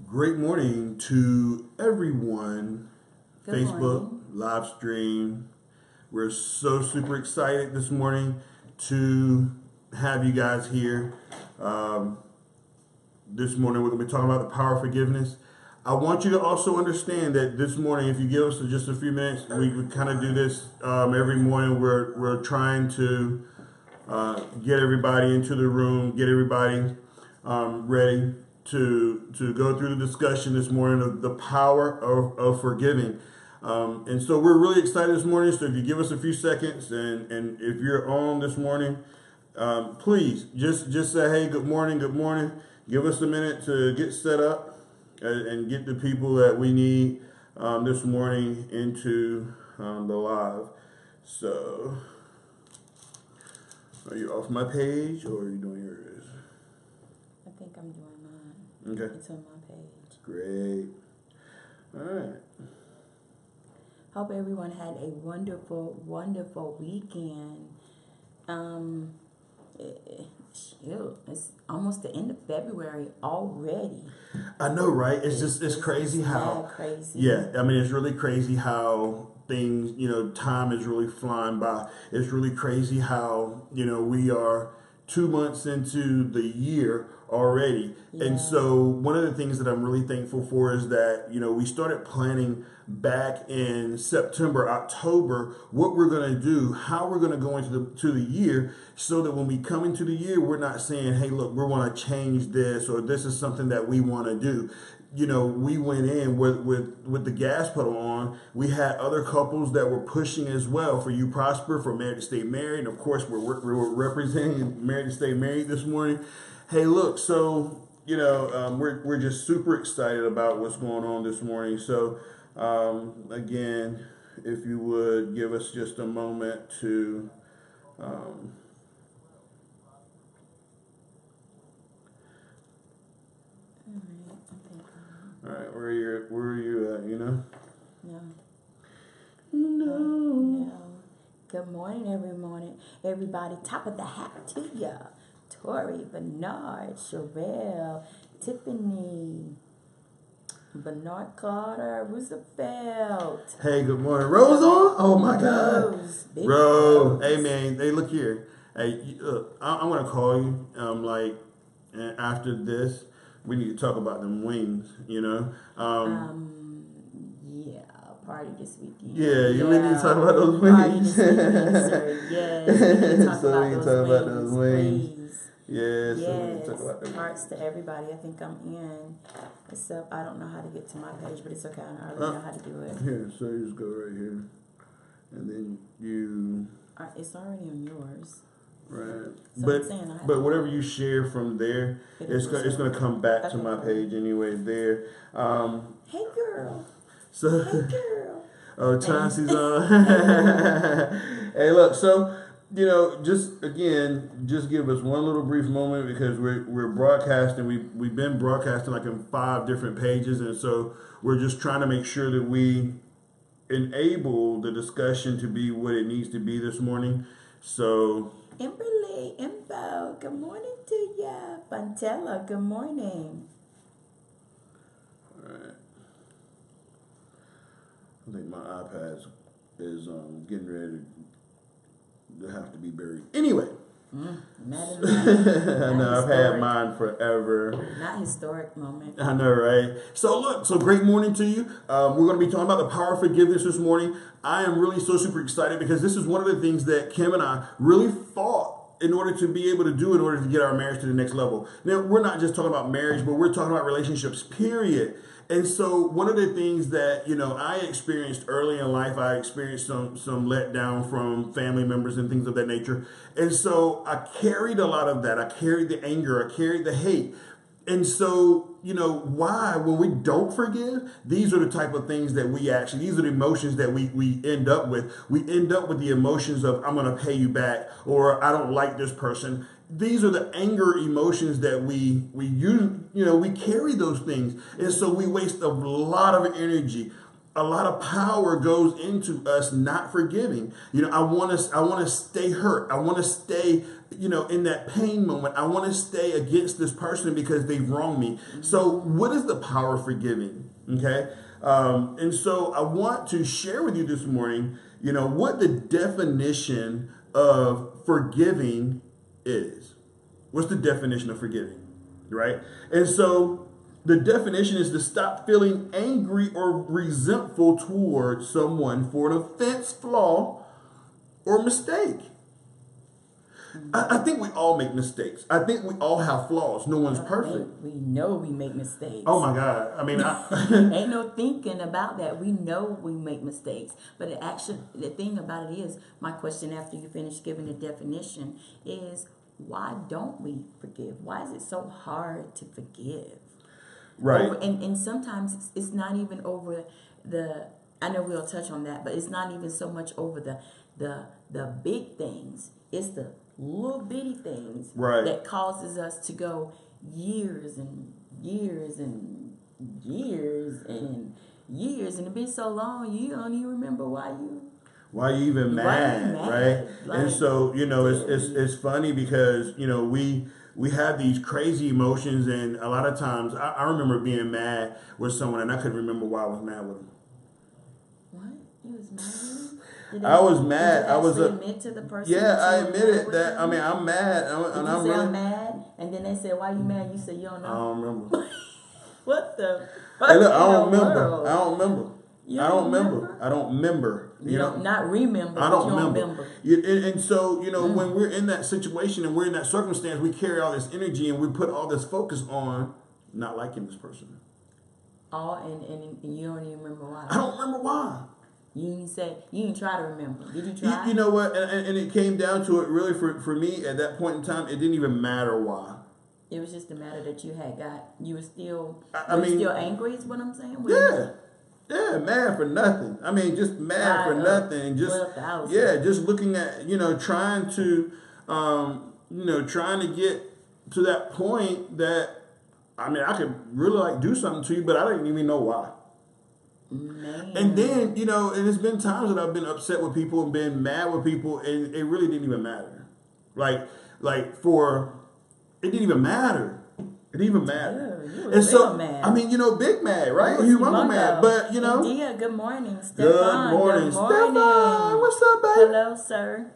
Great morning to everyone. Good Facebook morning. live stream. We're so super excited this morning to have you guys here. Um, this morning we're going to be talking about the power of forgiveness. I want you to also understand that this morning, if you give us just a few minutes, we kind of do this every morning. We're trying to get everybody into the room, get everybody ready to go through the discussion this morning of the power of forgiving. And so we're really excited this morning. So if you give us a few seconds and if you're on this morning, please just say, hey, good morning, good morning. Give us a minute to get set up and get the people that we need this morning into the live. So are you off my page or are you doing yours? I think I'm doing mine. Okay. It's on my page. Great. All right. Hope everyone had a wonderful, wonderful weekend. Shoot, it's almost the end of February already. I know, right? It's crazy how mad crazy. Yeah, I mean it's really crazy how things, time is really flying by. It's really crazy how, we are 2 months into the year already. Yeah. And so one of the things that I'm really thankful for is that, we started planning back in September, October, what we're going to do, how we're going to go into the year, so that when we come into the year, we're not saying, hey, look, we want to change this, or this is something that we want to do. We went in with the gas pedal on. We had other couples that were pushing as well for You Prosper, for Married to Stay Married. And of course, we're representing Married to Stay Married this morning. Hey, look, so, we're just super excited about what's going on this morning. So, again, if you would give us just a moment to, all right, where are you at, No. No. No. Good morning, everybody. Top of the hat to ya. Tori, Bernard, Sherelle, Tiffany, Bernard Carter, Roosevelt. Hey, good morning. Rose on? Oh my God. Rose. Big Rose. Rose. Hey man, hey, look here. Hey, I'm gonna call you. After this, we need to talk about them wings. Yeah, party this weekend. Yeah, you really need to talk about those Party wings. this weekend, sir. Yes, we need to talk So we need to talk about about those those wings. wings. Yeah, so we need Yes, to talk about them. hearts to everybody. I think I'm in. Except I don't know how to get to my page, but it's okay. I already know how to do it. Here, so you just go right here, and then you. It's already on yours. Right, So I'm saying I have but whatever you share from there, it's gonna come back to my page anyway. There, Hey girl. so Hey girl. oh, Chauncey's on. Hey, look, so just give us one little brief moment because we're broadcasting. We've been broadcasting like in 5 different pages, and so we're just trying to make sure that we enable the discussion to be what it needs to be this morning. So. Kimberly, Info, good morning to ya. Fontella, good morning. All right. I think my iPad is getting ready to have to be buried. Anyway. Not I know, I've had mine forever. Not historic moment. I know, right? So great morning to you. We're going to be talking about the power of forgiveness this morning. I am really so super excited because this is one of the things that Kim and I really fought in order to be able to do in order to get our marriage to the next level. Now, we're not just talking about marriage, but we're talking about relationships, period. And so one of the things that, I experienced early in life, I experienced some letdown from family members and things of that nature. And so I carried a lot of that. I carried the anger. I carried the hate. And so, why, when we don't forgive, these are the type of things that these are the emotions that we end up with. We end up with the emotions of, I'm going to pay you back, or I don't like this person. These are the anger emotions that we use, we carry those things. And so we waste a lot of energy. A lot of power goes into us not forgiving. I want to stay hurt. I want to stay in that pain moment, I want to stay against this person because they've wronged me. So what is the power of forgiving? Okay. And so I want to share with you this morning, what the definition of forgiving is. What's the definition of forgiving? Right? And so the definition is to stop feeling angry or resentful towards someone for an offense, flaw, or mistake. I think we all make mistakes. I think we all have flaws. No one's perfect. We know we make mistakes. Oh my God. I mean, ain't no thinking about that. We know we make mistakes. But the thing about it is, my question after you finish giving the definition is, why don't we forgive? Why is it so hard to forgive? Right. And sometimes it's not even over I know we'll touch on that, but it's not even so much over the big things. It's the little bitty things that causes us to go years and years and years and years, and it be so long you don't even remember why you even mad, right? Like, and so it's funny because we have these crazy emotions, and a lot of times I remember being mad with someone and I couldn't remember why I was mad with them. What? You was mad? I was mad. I was admit to the person. Yeah, I admitted that. I mean, I'm mad, and I'm really mad. And then they said, "Why you mad?" You said, "You don't know." I don't remember. What the? Hey, look, I don't remember. World? I don't remember. You I don't remember. I don't remember. You don't not remember. I don't remember. And so when we're in that situation and we're in that circumstance, we carry all this energy and we put all this focus on not liking this person. And you don't even remember why. I don't remember why. You didn't try to remember. Did you try? You know what? And it came down to it really for me at that point in time. It didn't even matter why. It was just a matter that you had got. You were still. still angry. Is what I'm saying. Yeah, mad for nothing. I mean, just mad for nothing. Just 12,000. Just looking at trying to trying to get to that point that I could really do something to you, but I didn't even know why. Man. And then, and it's been times that I've been upset with people and been mad with people, and it really didn't even matter. It didn't even matter. It didn't even matter. Yeah, and so, mad. I mean, big mad, right? Humongous mad. But, India, good morning. Stefan, good morning. Stefan, what's up, baby? Hello, sir.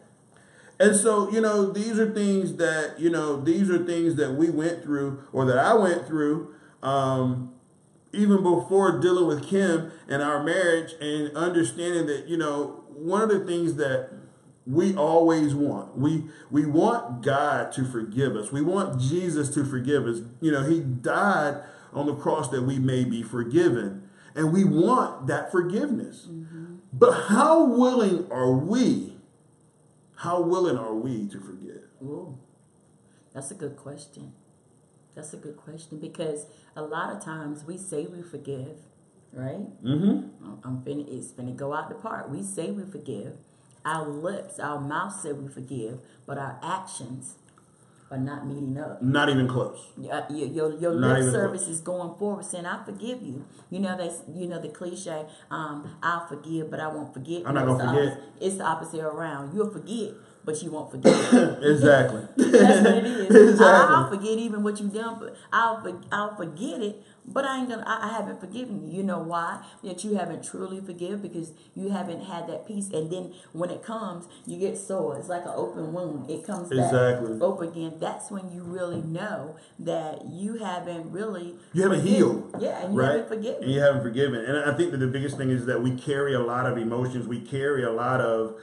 And so, these are things that we went through, or that I went through, even before dealing with Kim and our marriage, and understanding that, one of the things that we always want, we want God to forgive us. We want Jesus to forgive us. He died on the cross that we may be forgiven. And we want that forgiveness. Mm-hmm. But how willing are we to forgive? Ooh, that's a good question. That's a good question, because a lot of times we say we forgive, right? Mm-hmm. It's finna go out the park. We say we forgive. Our lips, our mouth say we forgive, but our actions are not meeting up. Not even close. Your lip service is going forward, saying, "I forgive you." The cliche, "I'll forgive, but I won't forget." I'm not gonna forget. It's the opposite around. You'll forget, but you won't forget. Exactly. That's what it is. Exactly. I'll forget even what you've done, but I'll forget it. But I haven't forgiven you. You know why? That you haven't truly forgiven, because you haven't had that peace. And then when it comes, you get sore. It's like an open wound. It comes back over again. That's when you really know that you haven't healed. Yeah, and you haven't forgiven. And you haven't forgiven. And I think that the biggest thing is that we carry a lot of emotions. We carry a lot of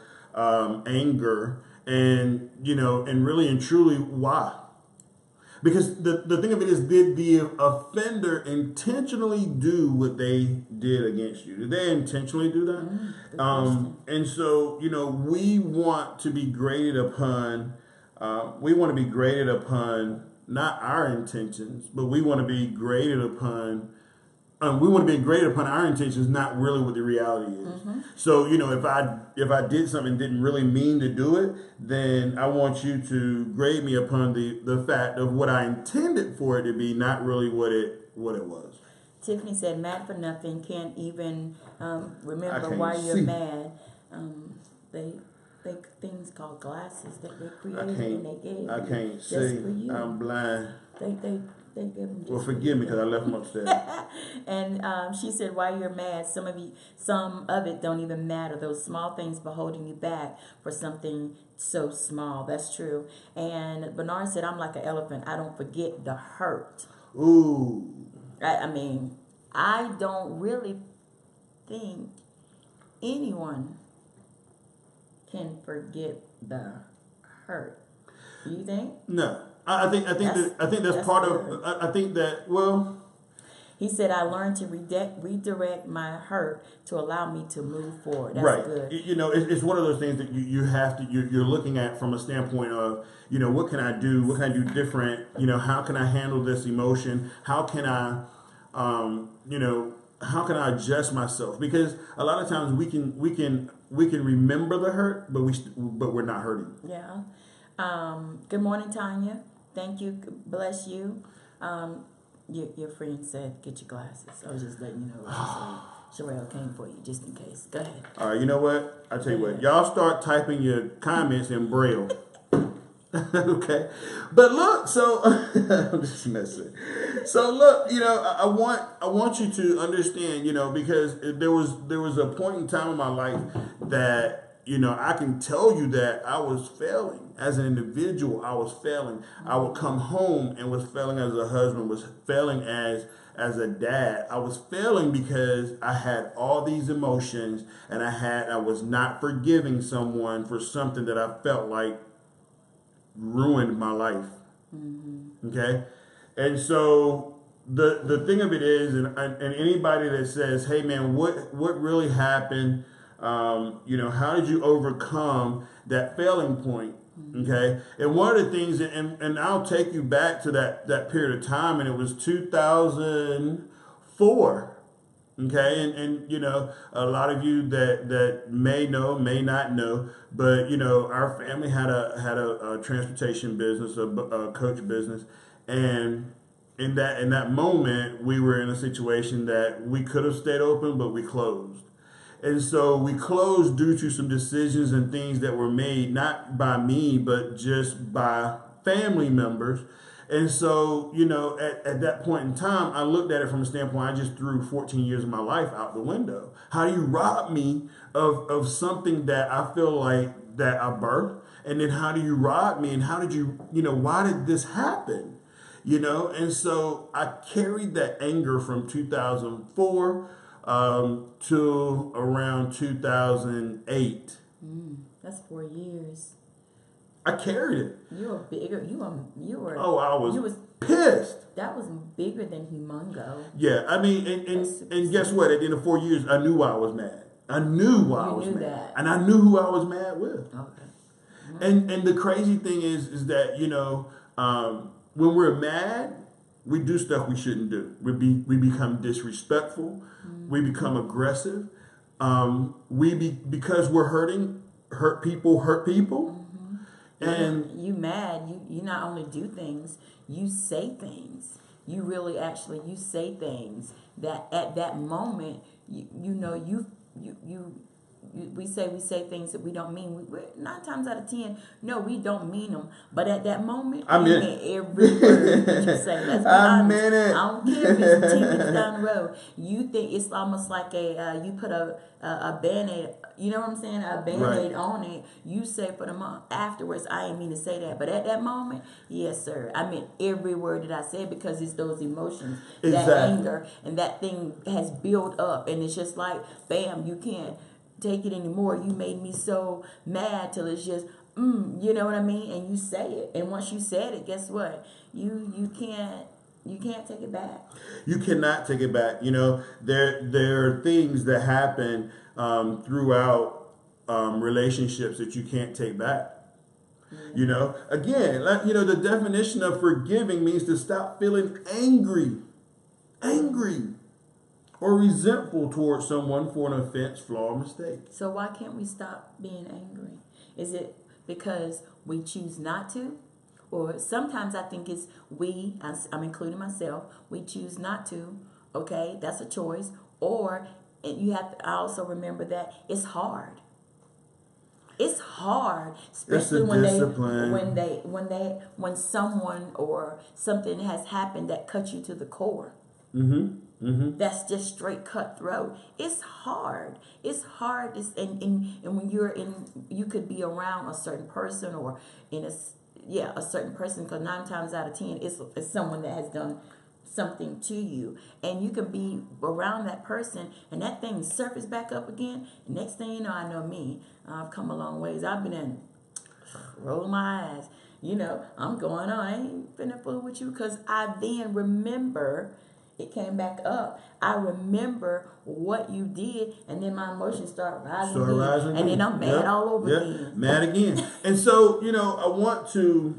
anger, and and really and truly, why? Because the thing of it is, did the offender intentionally do what they did against you? Did they intentionally do that? And so, we want to be graded upon, not our intentions, but we want to be graded upon our intentions, not really what the reality is. Mm-hmm. So, if I did something and didn't really mean to do it, then I want you to grade me upon the fact of what I intended for it to be, not really what it was. Tiffany said, "Mad for nothing, can't even remember why you're mad." things called glasses that they created and they gave. I can't just see. For you. I'm blind. They gave them. Well, forgive me because I left them upstairs. And she said, "Why you're mad? Some of it don't even matter. Those small things be holding you back for something so small." That's true. And Bernard said, "I'm like an elephant. I don't forget the hurt." Ooh. I mean, I don't really think anyone can forget the hurt. Do you think? No. I think that's part good. of. I think that, well. He said, "I learned to redirect my hurt to allow me to move forward." That's right. good. You know, it's one of those things that you have to, you're looking at from a standpoint of, you know, what can I do? What can I do different? You know, how can I handle this emotion? How can I, you know, how can I adjust myself? Because a lot of times we can remember the hurt, but we're not hurting. Yeah. Good morning, Tanya. Thank you. Bless you. Your friend said, "Get your glasses." I was just letting you know what she said. Sherelle came for you, just in case. Go ahead. All right, you know what? I tell you what. Y'all start typing your comments in Braille. Okay, but look. So I'm just messing. So look, you know, I want you to understand, you know, because there was a point in time in my life that, you know, I can tell you that I was failing as an individual. I was failing. I would come home and was failing as a husband, was failing as a dad. I was failing because I had all these emotions and I was not forgiving someone for something that I felt like ruined my life. Mm-hmm. Okay? And so the thing of it is, and anybody that says, "Hey man, what really happened? You know, how did you overcome that failing point?" Okay. And one of the things, and I'll take you back to that period of time, and it was 2004. Okay. And you know, a lot of you that may know, may not know, but you know, our family had a transportation business, a coach business. And in that moment, we were in a situation that we could have stayed open, but we closed. And so we closed due to some decisions and things that were made, not by me, but just by family members. And so, you know, at that point in time, I looked at it from a standpoint, I just threw 14 years of my life out the window. How do you rob me of something that I feel like that I birthed? And then how do you rob me? And how did you know, why did this happen? You know, and so I carried that anger from 2004 to around 2008. That's 4 years. I carried it. You were bigger. You were. Oh, I was. You was pissed. That was bigger than Humongo. Yeah, I mean, and guess what? At the end of 4 years, I knew why I was mad. I knew why I was mad, that. And I knew who I was mad with. Okay. Mm-hmm. And the crazy thing is that, you know, when we're mad, we do stuff we shouldn't do. We become disrespectful. Mm-hmm. We become aggressive. Because we're hurt people. Mm-hmm. And you mad. You not only do things, you say things. You really actually you say things that at that moment we say things that we don't mean. We're 9 times out of 10, no, we don't mean them. But at that moment, I meant every word that you say. Let's be honest. Meant it. I don't care if it's 10 minutes down the road. You think it's almost like you put a Band-Aid, you know what I'm saying? A Band-Aid on it. You say for the month afterwards, I ain't mean to say that. But at that moment, yes, sir. I meant every word that I said because it's those emotions, that anger, and that thing has built up. And it's just like, bam, you can't take it anymore. You made me so mad till it's just, you know what I mean? And you say it. And once you said it, guess what? You can't take it back. You cannot take it back. You know, there are things that happen throughout relationships that you can't take back. Mm-hmm. You know, again, the definition of forgiving means to stop feeling angry or resentful towards someone for an offense, flaw, or mistake. So why can't we stop being angry? Is it because we choose not to? Or sometimes I think it's I'm including myself, we choose not to. Okay, that's a choice. Or, and you have to also remember that it's hard. it's hard, especially when discipline. when someone or something has happened that cuts you to the core. That's just straight cutthroat. It's hard. It's hard. And when you're you could be around a certain person or in a certain person, because 9 times out of 10 it's someone that has done something to you, and you can be around that person and that thing surface back up again. And next thing you know, I know me. I've come a long ways. I've been in rolling my eyes. I'm going on. I ain't finna fool with you, because I then remember. It came back up. I remember what you did, and then my emotions start rising again. And then I'm mad all over again. Mad again. And so, I want to,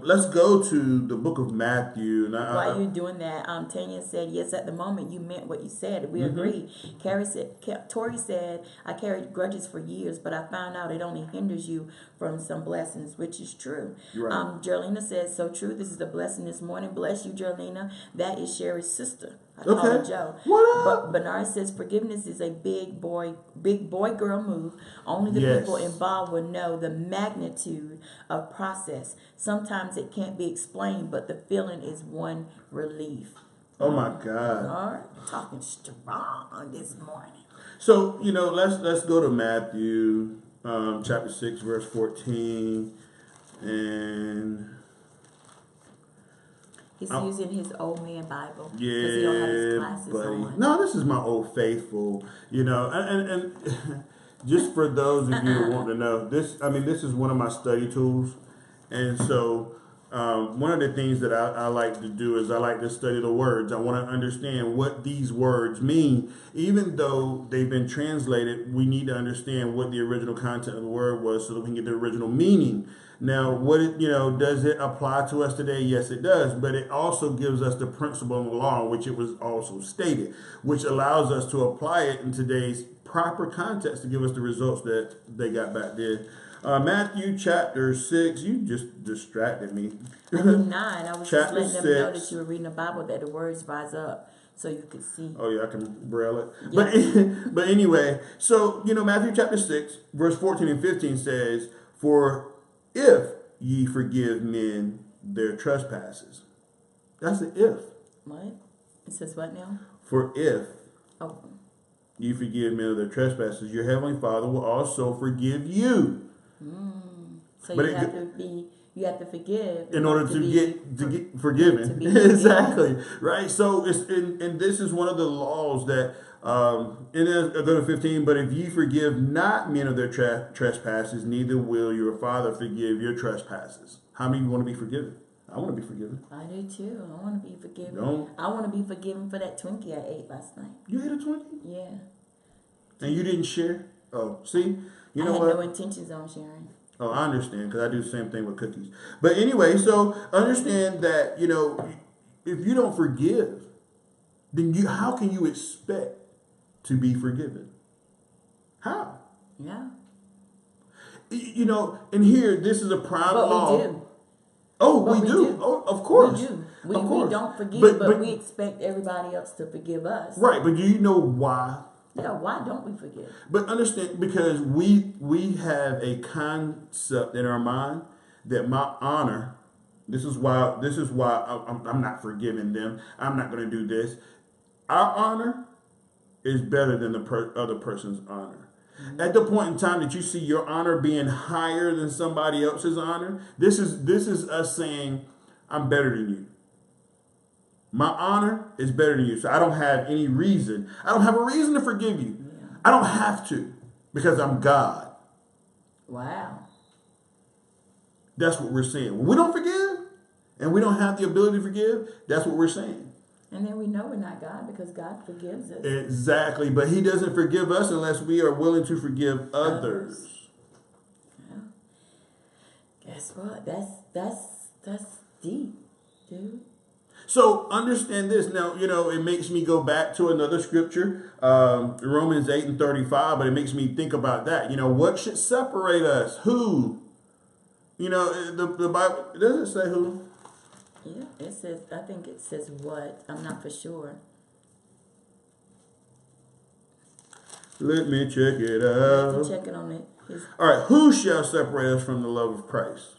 let's go to the book of Matthew. While you're doing that, Tanya said, yes, at the moment you meant what you said. We agreed. Tori said, I carried grudges for years, but I found out it only hinders you from some blessings, which is true. Right. Jerlina says, so true. This is a blessing this morning. Bless you, Jerlina. That is Sherry's sister. I call her Joe. What up? But Bernard says forgiveness is a big boy girl move. Only the people involved will know the magnitude of process. Sometimes it can't be explained, but the feeling is one relief. Oh my God! Bernard talking strong this morning. So let's go to Matthew chapter 6 verse 14, and he's using his old man Bible. Yeah, he don't have his glasses on. No, this is my Old Faithful. And just for those of you who want to know, this is one of my study tools, and so. One of the things that I like to do is I like to study the words. I want to understand what these words mean. Even though they've been translated, we need to understand what the original content of the word was so that we can get the original meaning. Now, does it apply to us today? Yes, it does. But it also gives us the principle and the law in which it was also stated, which allows us to apply it in today's proper context to give us the results that they got back there. Matthew chapter 6, you just distracted me. 9, I was just letting them know 6. that you were reading the Bible, that the words rise up so you could see. Oh yeah, I can braille it. Yeah. But anyway, so Matthew chapter 6, verse 14 and 15 says, "For if ye forgive men their trespasses." That's the if. What? It says what now? For if ye forgive men of their trespasses, your heavenly Father will also forgive you. So you have to forgive in order to get forgiven. Exactly. Right. So and this is one of the laws that in go to 15. But if ye forgive not men of their trespasses, neither will your Father forgive your trespasses. How many of you want to be forgiven? I want to be forgiven. I do too. I want to be forgiven. I want to be forgiven for that Twinkie I ate last night. You ate a Twinkie? Yeah. And you didn't share? Oh, see, I had no intentions on sharing. Oh, I understand, because I do the same thing with cookies. But anyway, so understand that, if you don't forgive, then how can you expect to be forgiven? How? Yeah. And here, this is a prime law. We do. Oh, we do. Oh, of course. We do. We don't forgive, but we expect everybody else to forgive us. Right, but do you know why? Yeah, why don't we forgive? But understand, because we have a concept in our mind that my honor, this is why I'm not forgiving them. I'm not going to do this. Our honor is better than the other person's honor. Mm-hmm. At the point in time that you see your honor being higher than somebody else's honor, this is us saying, I'm better than you. My honor is better than you. So I don't have any reason. I don't have a reason to forgive you. Yeah. I don't have to, because I'm God. Wow. That's what we're saying. When we don't forgive and we don't have the ability to forgive, that's what we're saying. And then we know we're not God, because God forgives us. Exactly. But he doesn't forgive us unless we are willing to forgive others. Yeah. Guess what? That's deep, dude. So understand this. Now, it makes me go back to another scripture, Romans 8 and 35, but it makes me think about that. What should separate us? Who? The Bible, does it say who? Yeah, it says, I think it says what. I'm not for sure. Let me check it I'm out. checking on it. All right, who shall separate us from the love of Christ?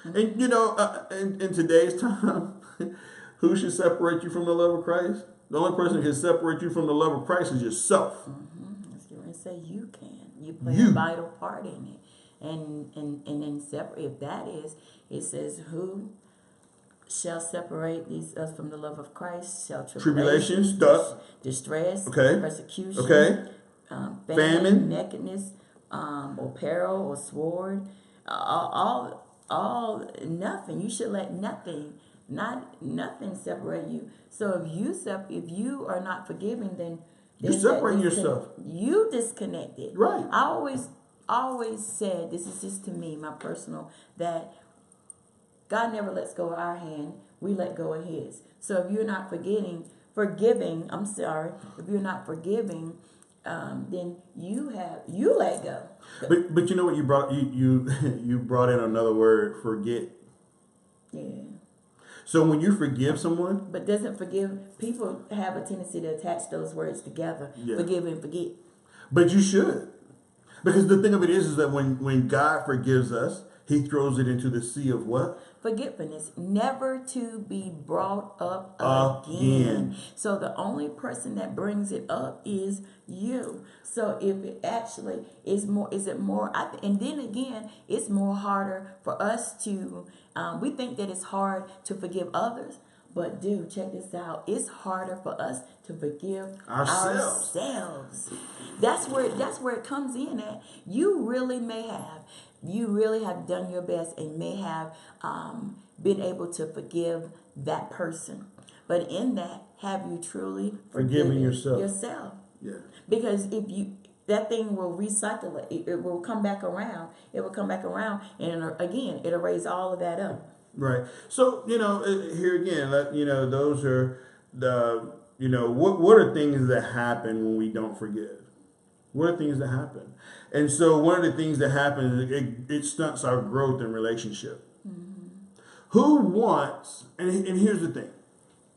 And you know, in today's time, who should separate you from the love of Christ? The only person who can separate you from the love of Christ is yourself. I was going to say you can. You play a vital part in it. And then separate. If that is, it says who shall separate us from the love of Christ? Shall tribulations, distress, okay, persecution, okay, famine, nakedness, or peril, or sword, all nothing. You should let nothing separate you. So if you are not forgiving, then you separate yourself. You disconnected. Right. I always said, this is just to me, my personal, that God never lets go of our hand. We let go of His. So if you're not forgiving, if you're not forgiving, then you let go. But you know what you brought you brought in another word, forget. Yeah. So when you forgive someone, but doesn't forgive, people have a tendency to attach those words together. Yeah. Forgive and forget. But you should. Because the thing of it is that when God forgives us, He throws it into the sea of what? Forgiveness, never to be brought up again. So the only person that brings it up is you. So if it actually is more, and then again, it's more harder for us to, we think that it's hard to forgive others. But check this out. It's harder for us to forgive ourselves. That's where it comes in at. You really have done your best and may have been able to forgive that person. But in that, have you truly forgiven yourself? Yeah. Because that thing will recycle it. It will come back around. It will come back around, and again, it'll raise all of that up. Right. So, here again, those are what are things that happen when we don't forgive? What are things that happen? And so one of the things that happens, it stunts our growth in relationship. Mm-hmm. Who wants, and here's the thing,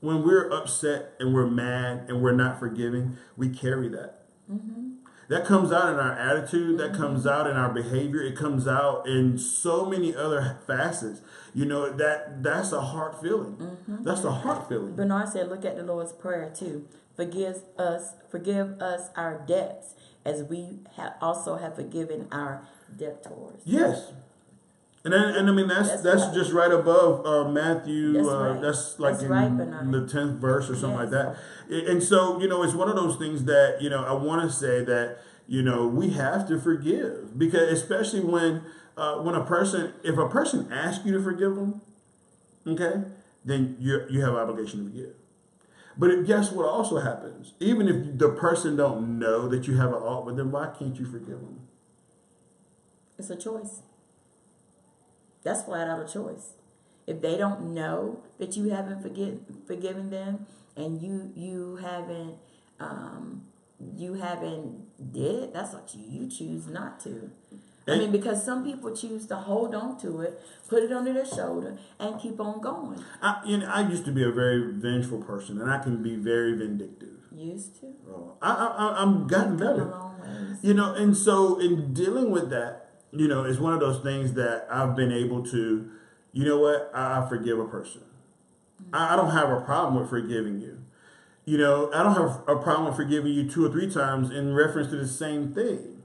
when we're upset and we're mad and we're not forgiving, we carry that. Mm-hmm. That comes out in our attitude. That comes out in our behavior. It comes out in so many other facets. That's a heart feeling. Mm-hmm. That's a heart feeling. Bernard said, look at the Lord's Prayer too. Forgive us our debts as we also have forgiven our debtors. Yes. And I mean, that's just right above Matthew. That's like in the 10th verse or something like that. And so, it's one of those things that, I want to say that, we have to forgive. Because especially when if a person asks you to forgive them, okay, then you have an obligation to forgive. But guess what also happens? Even if the person don't know that you have an ought with them, why can't you forgive them? It's a choice. That's flat out a choice. If they don't know that you haven't forgiven them, and you haven't did it, that's what you choose not to. Because some people choose to hold on to it, put it under their shoulder, and keep on going. I used to be a very vengeful person, and I can be very vindictive. Used to? I'm gotten better. A long ways. And so in dealing with that, it's one of those things that I've been able to, I forgive a person. Mm-hmm. I don't have a problem with forgiving you. I don't have a problem with forgiving you 2 or 3 times in reference to the same thing.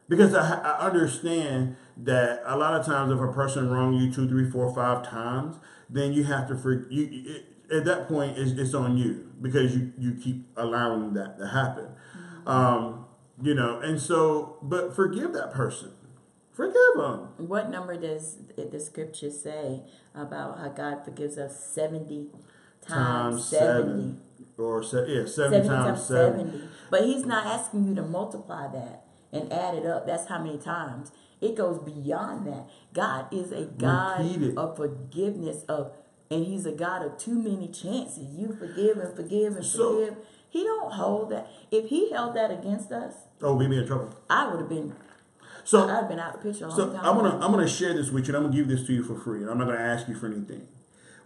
Because I understand that a lot of times if a person wrongs you 2, 3, 4, 5 times, then you have to at that point it's on you because you keep allowing that to happen. Mm-hmm. And so, but forgive that person. Forgive them. What number does the scripture say about how God forgives us 70 times 70? Or 70 times 70. But He's not asking you to multiply that and add it up. That's how many times. It goes beyond that. God is a God of forgiveness, and He's a God of too many chances. You forgive and forgive and forgive. He don't hold that. If He held that against us, we'd be in trouble. I would have been. So I've been out of the picture a long time. I'm gonna share this with you, and I'm gonna give this to you for free, and I'm not gonna ask you for anything.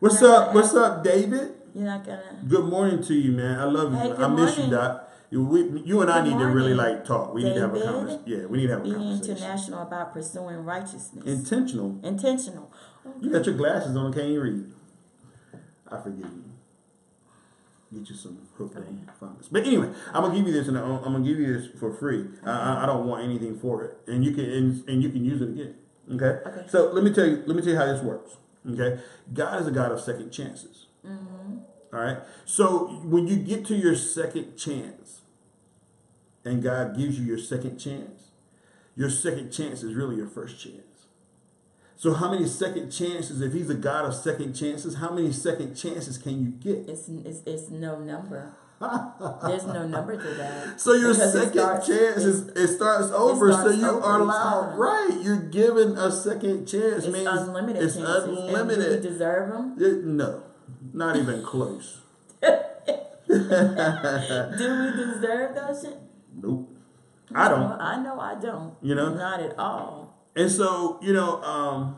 What's up, David? You're not gonna. Good morning to you, man. I love you. Hey, I miss you, Doc. You and I need to really like talk. We need to have a David, conversation. Yeah, we need to have a be conversation. international about pursuing righteousness. Intentional. Intentional. Okay. You got your glasses on, can't you read? I forgive you. Get you some hooked on fungus. But anyway, I'm gonna give you this, and I'm gonna give you this for free. I don't want anything for it, and you can use it again. Okay. Okay. So let me tell you how this works. Okay. God is a God of second chances. All right. So when you get to your second chance, and God gives you your second chance is really your first chance. So how many second chances, if he's a God of second chances, how many second chances can you get? It's no number. There's no number to that. So your second chance it starts over. So you are allowed, right? You're given a second chance. It's unlimited. It's chances. unlimited. And do we deserve them? No, not even close. Do we deserve those? Nope. I don't. I know I don't. You know, not at all. And so, I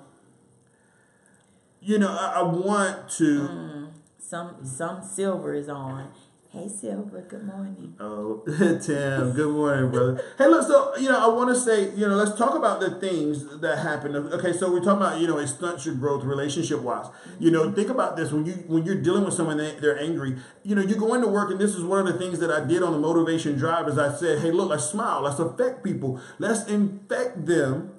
want to. Some Silver is on. Hey, Silver. Good morning. Oh, Tim. Good morning, brother. Hey, look. So, I want to say, let's talk about the things that happen. Okay, so we're talking about, it stunts your growth relationship wise. Think about this when you're dealing with someone they're angry. You go into work, and this is one of the things that I did on the motivation drive. Is I said, hey, look, let's smile. Let's affect people. Let's infect them.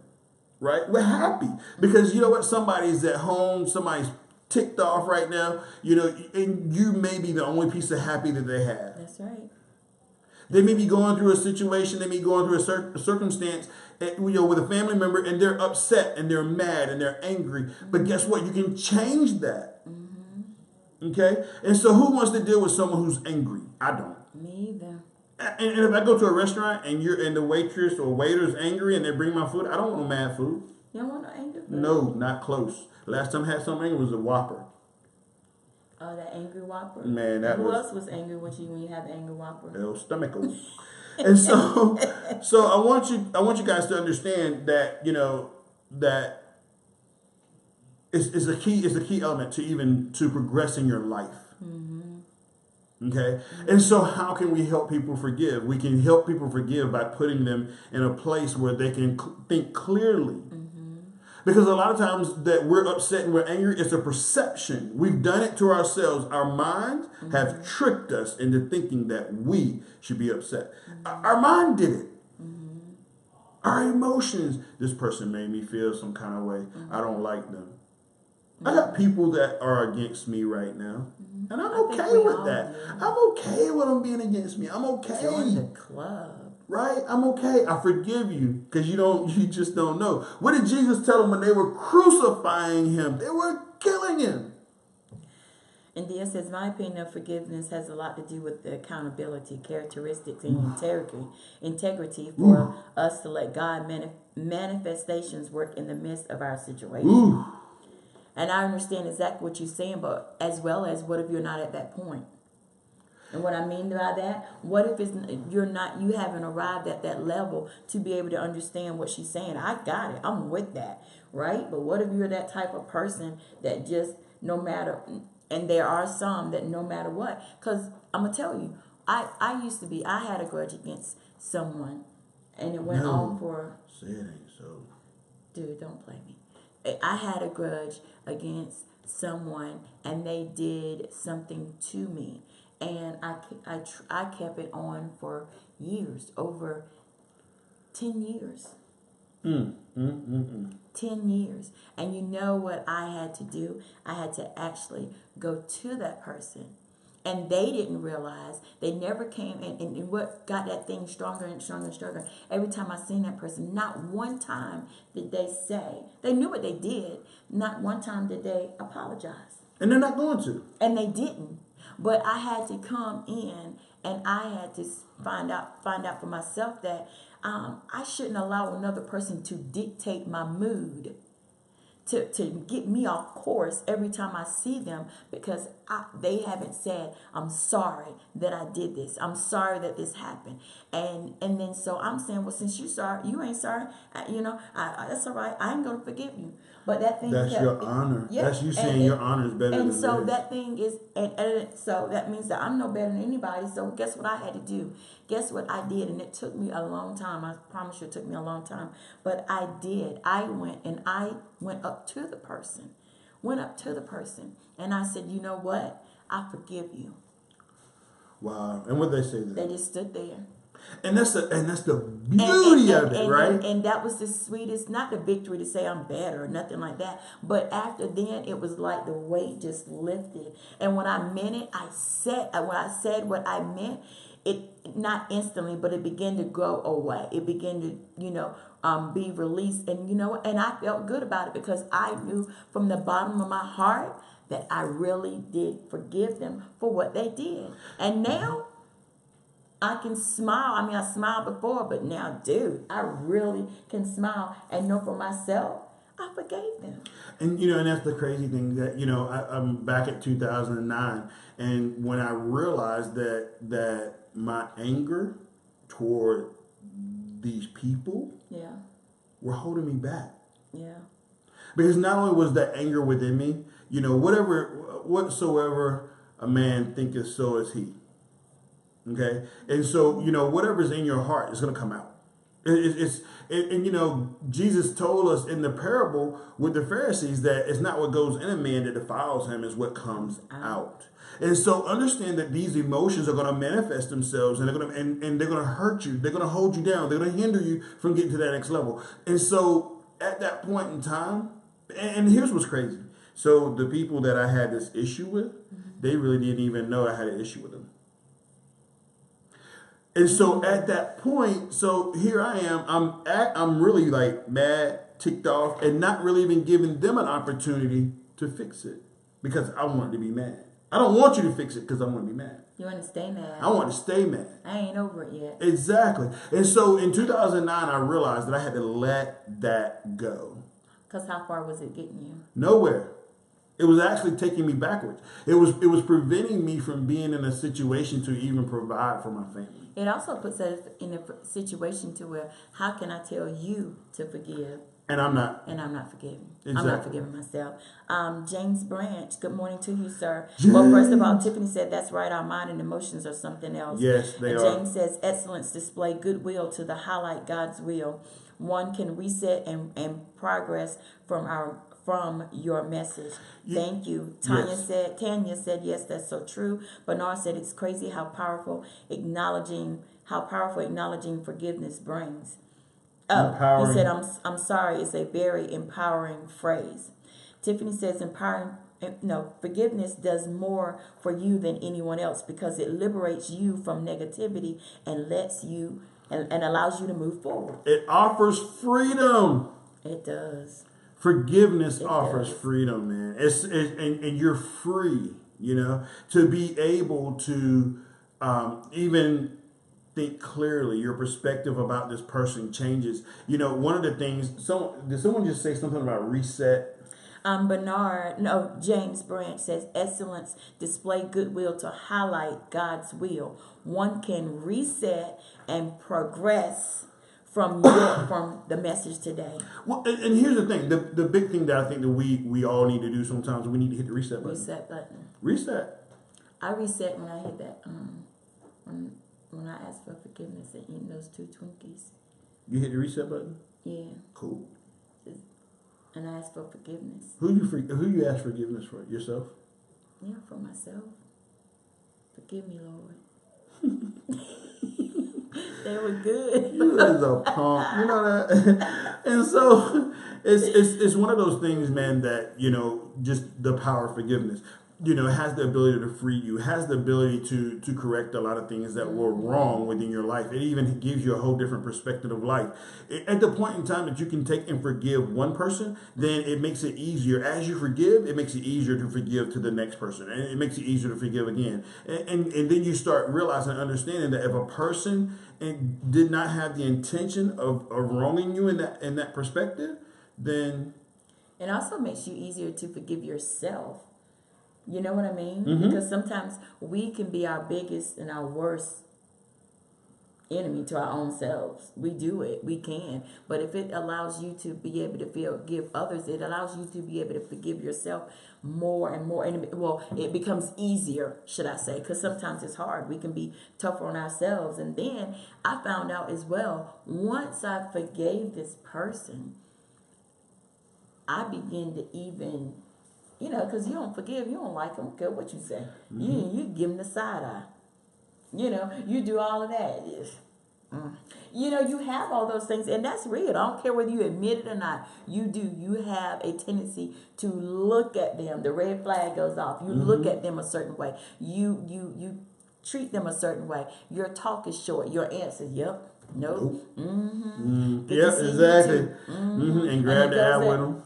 Right? We're happy because you know what? Somebody's at home. Somebody's ticked off right now. And you may be the only piece of happy that they have. That's right. They may be going through a situation. They may be going through a circumstance, with a family member, and they're upset and they're mad and they're angry. Mm-hmm. But guess what? You can change that. Mm-hmm. Okay? And so who wants to deal with someone who's angry? I don't. Me either. And if I go to a restaurant and the waitress or waiter's angry and they bring my food, I don't want no mad food. You don't want no angry food? No, not close. Last time I had something angry was a Whopper. Oh, that angry Whopper? Man, Who else was angry when you had the angry Whopper? El Stomacho. And so I want you guys to understand that, that is a key element to progress in your life. Mm-hmm. Okay. And so how can we help people forgive? We can help people forgive by putting them in a place where they can think clearly. Mm-hmm. Because a lot of times that we're upset and we're angry, it's a perception. We've done it to ourselves. Our minds have tricked us into thinking that we should be upset. Mm-hmm. Our mind did it. Mm-hmm. Our emotions. This person made me feel some kind of way. Mm-hmm. I don't like them. I got people that are against me right now. And I'm okay with that. I'm okay with them being against me. I'm okay. Join the club. Right? I'm okay. I forgive you because you just don't know. What did Jesus tell them when they were crucifying him? They were killing him. And Dia says, my opinion of forgiveness has a lot to do with the accountability, characteristics, and integrity for us to let God manifestations work in the midst of our situation. Ooh. And I understand exactly what you're saying, but as well as what if you're not at that point? And what I mean by that, what if you haven't arrived at that level to be able to understand what she's saying? I got it. I'm with that, right? But what if you're that type of person that just no matter, and there are some that no matter what, because I'm going to tell you, I had a grudge against someone, and it went on for... Say it ain't so. Dude, don't play me. I had a grudge against someone and they did something to me, and I kept it on for years, over 10 years. 10 years. And you know what I had to do? I had to actually go to that person. And they didn't realize, they never came in, and what got that thing stronger and stronger and stronger. Every time I seen that person, not one time did they say, they knew what they did, not one time did they apologize. And they're not going to. And they didn't. But I had to come in and I had to find out for myself that I shouldn't allow another person to dictate my mood, to get me off course every time I see them, because they haven't said, I'm sorry that I did this. I'm sorry that this happened. And then so I'm saying, well, since you sorry, you ain't sorry, that's all right. I ain't going to forgive you. But that thing, that's your honor. Yeah, that's you saying your honor is better than theirs. And so theirs. that thing is, and so that means that I'm no better than anybody. So guess what I had to do? Guess what I did? And it took me a long time. I promise you it took me a long time. But I did. I went up to the person. And I said, you know what? I forgive you. Wow. And what they say then? They just stood there. And that's the beauty of it, right? And that was the sweetest, not the victory to say I'm better or nothing like that. But after then, it was like the weight just lifted. And when I meant it, when I said what I meant, it not instantly, but it began to go away. It began to, be released. And, and I felt good about it, because I knew from the bottom of my heart that I really did forgive them for what they did. And now I can smile. I mean, I smiled before, but now, dude, I really can smile and know for myself, I forgave them. And, and that's the crazy thing that, I'm back at 2009. And when I realized that my anger toward these people were holding me back. Yeah. Because not only was that anger within me, whatsoever a man thinketh, so is he. Okay? And so, whatever's in your heart is going to come out. Jesus told us in the parable with the Pharisees that it's not what goes in a man that defiles him, it's what comes out. And so understand that these emotions are going to manifest themselves, and they're going to hurt you. They're going to hold you down. They're going to hinder you from getting to that next level. And so at that point in time, and here's what's crazy. So the people that I had this issue with, they really didn't even know I had an issue with them. And so at that point, so here I am, I'm really like mad, ticked off, and not really even giving them an opportunity to fix it, because I want to be mad. I don't want you to fix it because I want to be mad. You want to stay mad. I want to stay mad. I ain't over it yet. Exactly. And so in 2009, I realized that I had to let that go. Because how far was it getting you? Nowhere. It was actually taking me backwards. It was preventing me from being in a situation to even provide for my family. It also puts us in a situation to where, how can I tell you to forgive? And I'm not forgiving. Exactly. I'm not forgiving myself. James Branch, good morning to you, sir. James. Well, first of all, Tiffany said, that's right, our mind and emotions are something else. Yes, they are. James says, excellence display goodwill to the highlight God's will. One can reset and progress from your message. Thank you. Tanya said, yes, that's so true. Bernard said, it's crazy how powerful acknowledging forgiveness brings. He said, I'm sorry. It's a very empowering phrase. Tiffany says, forgiveness does more for you than anyone else, because it liberates you from negativity and lets you and allows you to move forward. It offers freedom. It does. Forgiveness offers freedom, man. And you're free, to be able to even think clearly. Your perspective about this person changes. One of the things, did someone just say something about reset? James Branch says, excellence display goodwill to highlight God's will. One can reset and progress from the message today. Well, and here's the thing. The big thing that I think that we all need to do sometimes, we need to hit the reset button. Reset button. Reset. I reset when I hit that, when I asked for forgiveness and eating those 2 Twinkies. You hit the reset button? Yeah. Cool. And I asked for forgiveness. Who you ask forgiveness for? Yourself? Yeah, for myself. Forgive me, Lord. They were good. You as a punk, you know that. And so it's one of those things, man, that just the power of forgiveness. Has the ability to free you, has the ability to correct a lot of things that were wrong within your life. It even gives you a whole different perspective of life. At the point in time that you can take and forgive one person, then it makes it easier. As you forgive, it makes it easier to forgive to the next person. And it makes it easier to forgive again. And then you start realizing and understanding that if a person did not have the intention of wronging you in that perspective, then It also makes you easier to forgive yourself. You know what I mean? Mm-hmm. Because sometimes we can be our biggest and our worst enemy to our own selves. We do it. We can. But if it allows you to be able to forgive others, it allows you to be able to forgive yourself more and more. And well, it becomes easier, should I say, because sometimes it's hard. We can be tougher on ourselves. And then I found out as well, once I forgave this person, I begin to even, because you don't forgive, you don't like them, care what you say. Mm-hmm. You give them the side eye. You do all of that. You have all those things, and that's real. I don't care whether you admit it or not. You do. You have a tendency to look at them. The red flag goes off. You look at them a certain way. You treat them a certain way. Your talk is short. Your answer, yep, nope. Yep, exactly. And grab the air with them.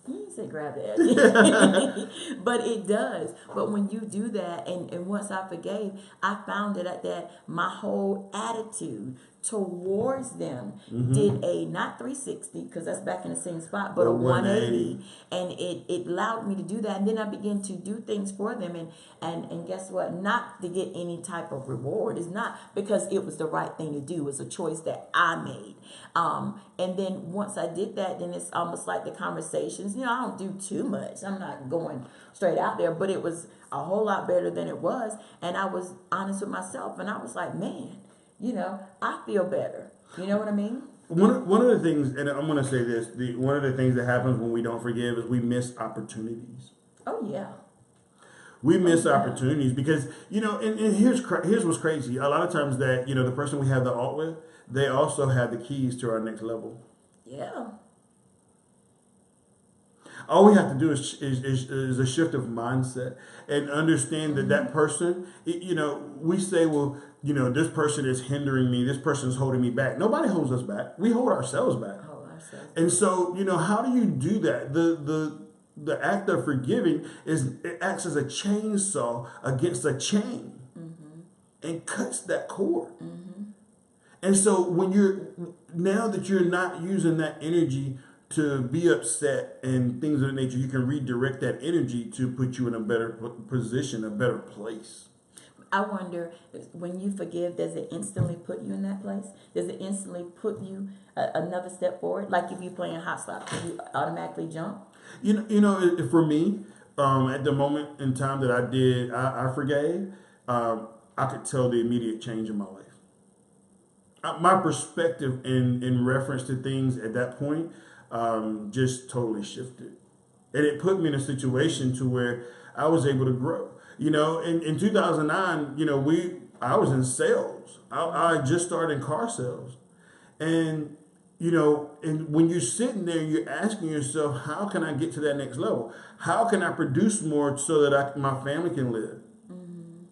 You didn't say grab the edge. But it does. But when you do that, and once I forgave, I found that my whole attitude towards them did a, not 360, because that's back in the same spot, but a 180. And it allowed me to do that. And then I began to do things for them. And guess what? Not to get any type of reward. It's not because it was the right thing to do. It was a choice that I made. And then once I did that, then it's almost like the conversations. I don't do too much. I'm not going straight out there, but it was a whole lot better than it was. And I was honest with myself, and I was like, man, I feel better. You know what I mean? One of the things, and I'm going to say this, one of the things that happens when we don't forgive is we miss opportunities. Oh, yeah. We miss opportunities because, and here's what's crazy. A lot of times that, the person we have the alt with, they also have the keys to our next level. Yeah. All we have to do is a shift of mindset and understand that person, we say, well, this person is hindering me. This person is holding me back. Nobody holds us back. We hold ourselves back. And so, how do you do that? The act of forgiving it acts as a chainsaw against a chain and cuts that cord. And so now that you're not using that energy to be upset and things of that nature, you can redirect that energy to put you in a better position, a better place. I wonder, when you forgive, does it instantly put you in that place? Does it instantly put you another step forward? Like if you're playing hot stop, do you automatically jump? For me, at the moment in time that I forgave, I could tell the immediate change in my life. My perspective in reference to things at that point just totally shifted. And it put me in a situation to where I was able to grow. In 2009, I was in sales. I just started in car sales. And, and when you're sitting there, you're asking yourself, how can I get to that next level? How can I produce more so that my family can live?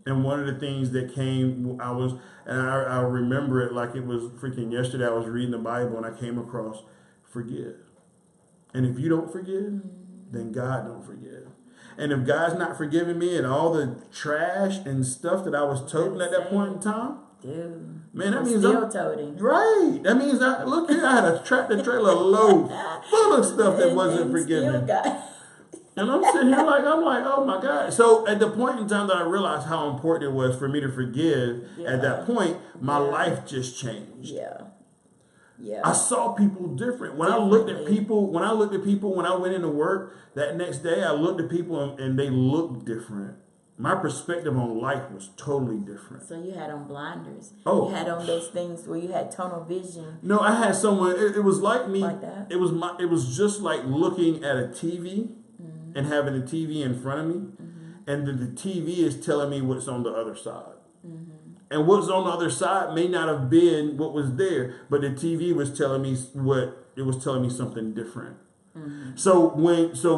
And one of the things that came, I remember it like it was freaking yesterday. I was reading the Bible and I came across forgive. And if you don't forgive, then God don't forgive. And if God's not forgiving me and all the trash and stuff that I was toting at that point in time, dude, man, that means still toting. Right. That means look here, I had a tractor trailer load full of stuff that wasn't forgiven. And I'm sitting here I'm like, oh my God. So at the point in time that I realized how important it was for me to forgive, at that point, my life just changed. Yeah. I saw people different. When I looked at people, when I went into work that next day, I looked at people and they looked different. My perspective on life was totally different. So you had on blinders. Oh. You had on those things where you had tunnel vision. No, I had someone, it was like me. Like that? It was just like looking at a TV and having a TV in front of me. And the TV is telling me what's on the other side. And what's on the other side may not have been what was there, but the TV was telling me something different. So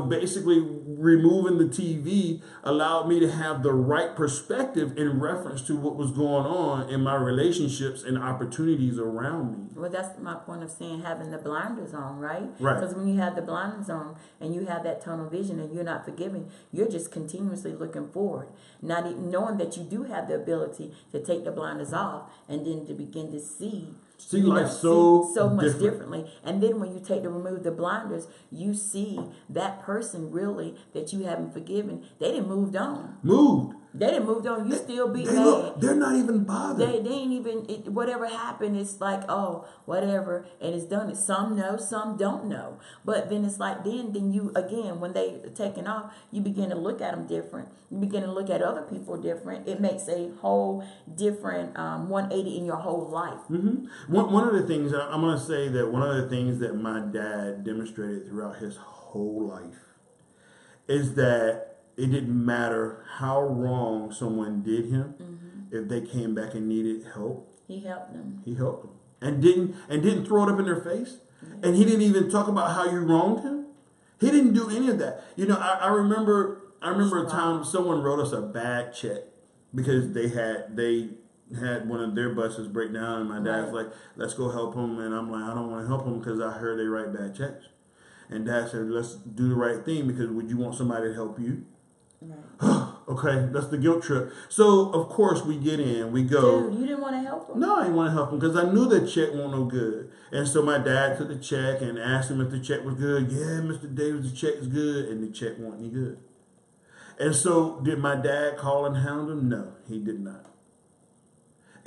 basically removing the TV allowed me to have the right perspective in reference to what was going on in my relationships and opportunities around me. Well, that's my point of saying having the blinders on, right? Right. Because when you have the blinders on and you have that tunnel vision and you're not forgiving, you're just continuously looking forward, not even knowing that you do have the ability to take the blinders off and then to begin to see See life so much differently. And then when you remove the blinders, you see that person really that you haven't forgiven. They didn't moved on. They didn't moved on. You still be mad. They're not even bothered. They ain't even, whatever happened, it's like, oh, whatever, and it's done. Some know, some don't know. But then it's like, then you, again, when they taking off, you begin to look at them different. You begin to look at other people different. It makes a whole different 180 in your whole life. Mm-hmm. One of the things, I'm going to say that one of the things that my dad demonstrated throughout his whole life is that it didn't matter how wrong someone did him. If they came back and needed help, he helped them. He helped them, and didn't throw it up in their face. And he didn't even talk about how you wronged him. He didn't do any of that. You know, I remember a time someone wrote us a bad check because they had one of their buses break down, and my dad's like, "Let's go help them," and I'm like, "I don't want to help them because I heard they write bad checks." And Dad said, "Let's do the right thing because would you want somebody to help you?" Right. Okay, that's the guilt trip. So, of course, we get in, we go. Dude, you didn't want to help him? No, I didn't want to help him because I knew the check wasn't no good. And so my dad took the check and asked him if the check was good. Yeah, Mr. Davis, the check is good. And the check wasn't any good. And so, did my dad call and hound him? No, he did not.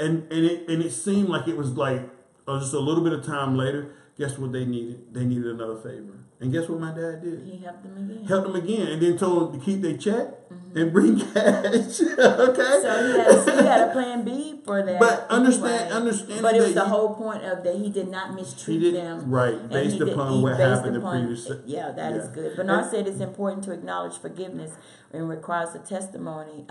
And it seemed like it was like just a little bit of time later, guess what they needed? They needed another favor. And guess what my dad did? He helped them again. Helped them again, and then told them to keep their check and bring cash. Okay. So he had a plan B for that. But understand. But it was the whole point of that he did not mistreat them. Right, based upon what happened the previous. Yeah, that is good. Bernard said it's important to acknowledge forgiveness and requires a testimony.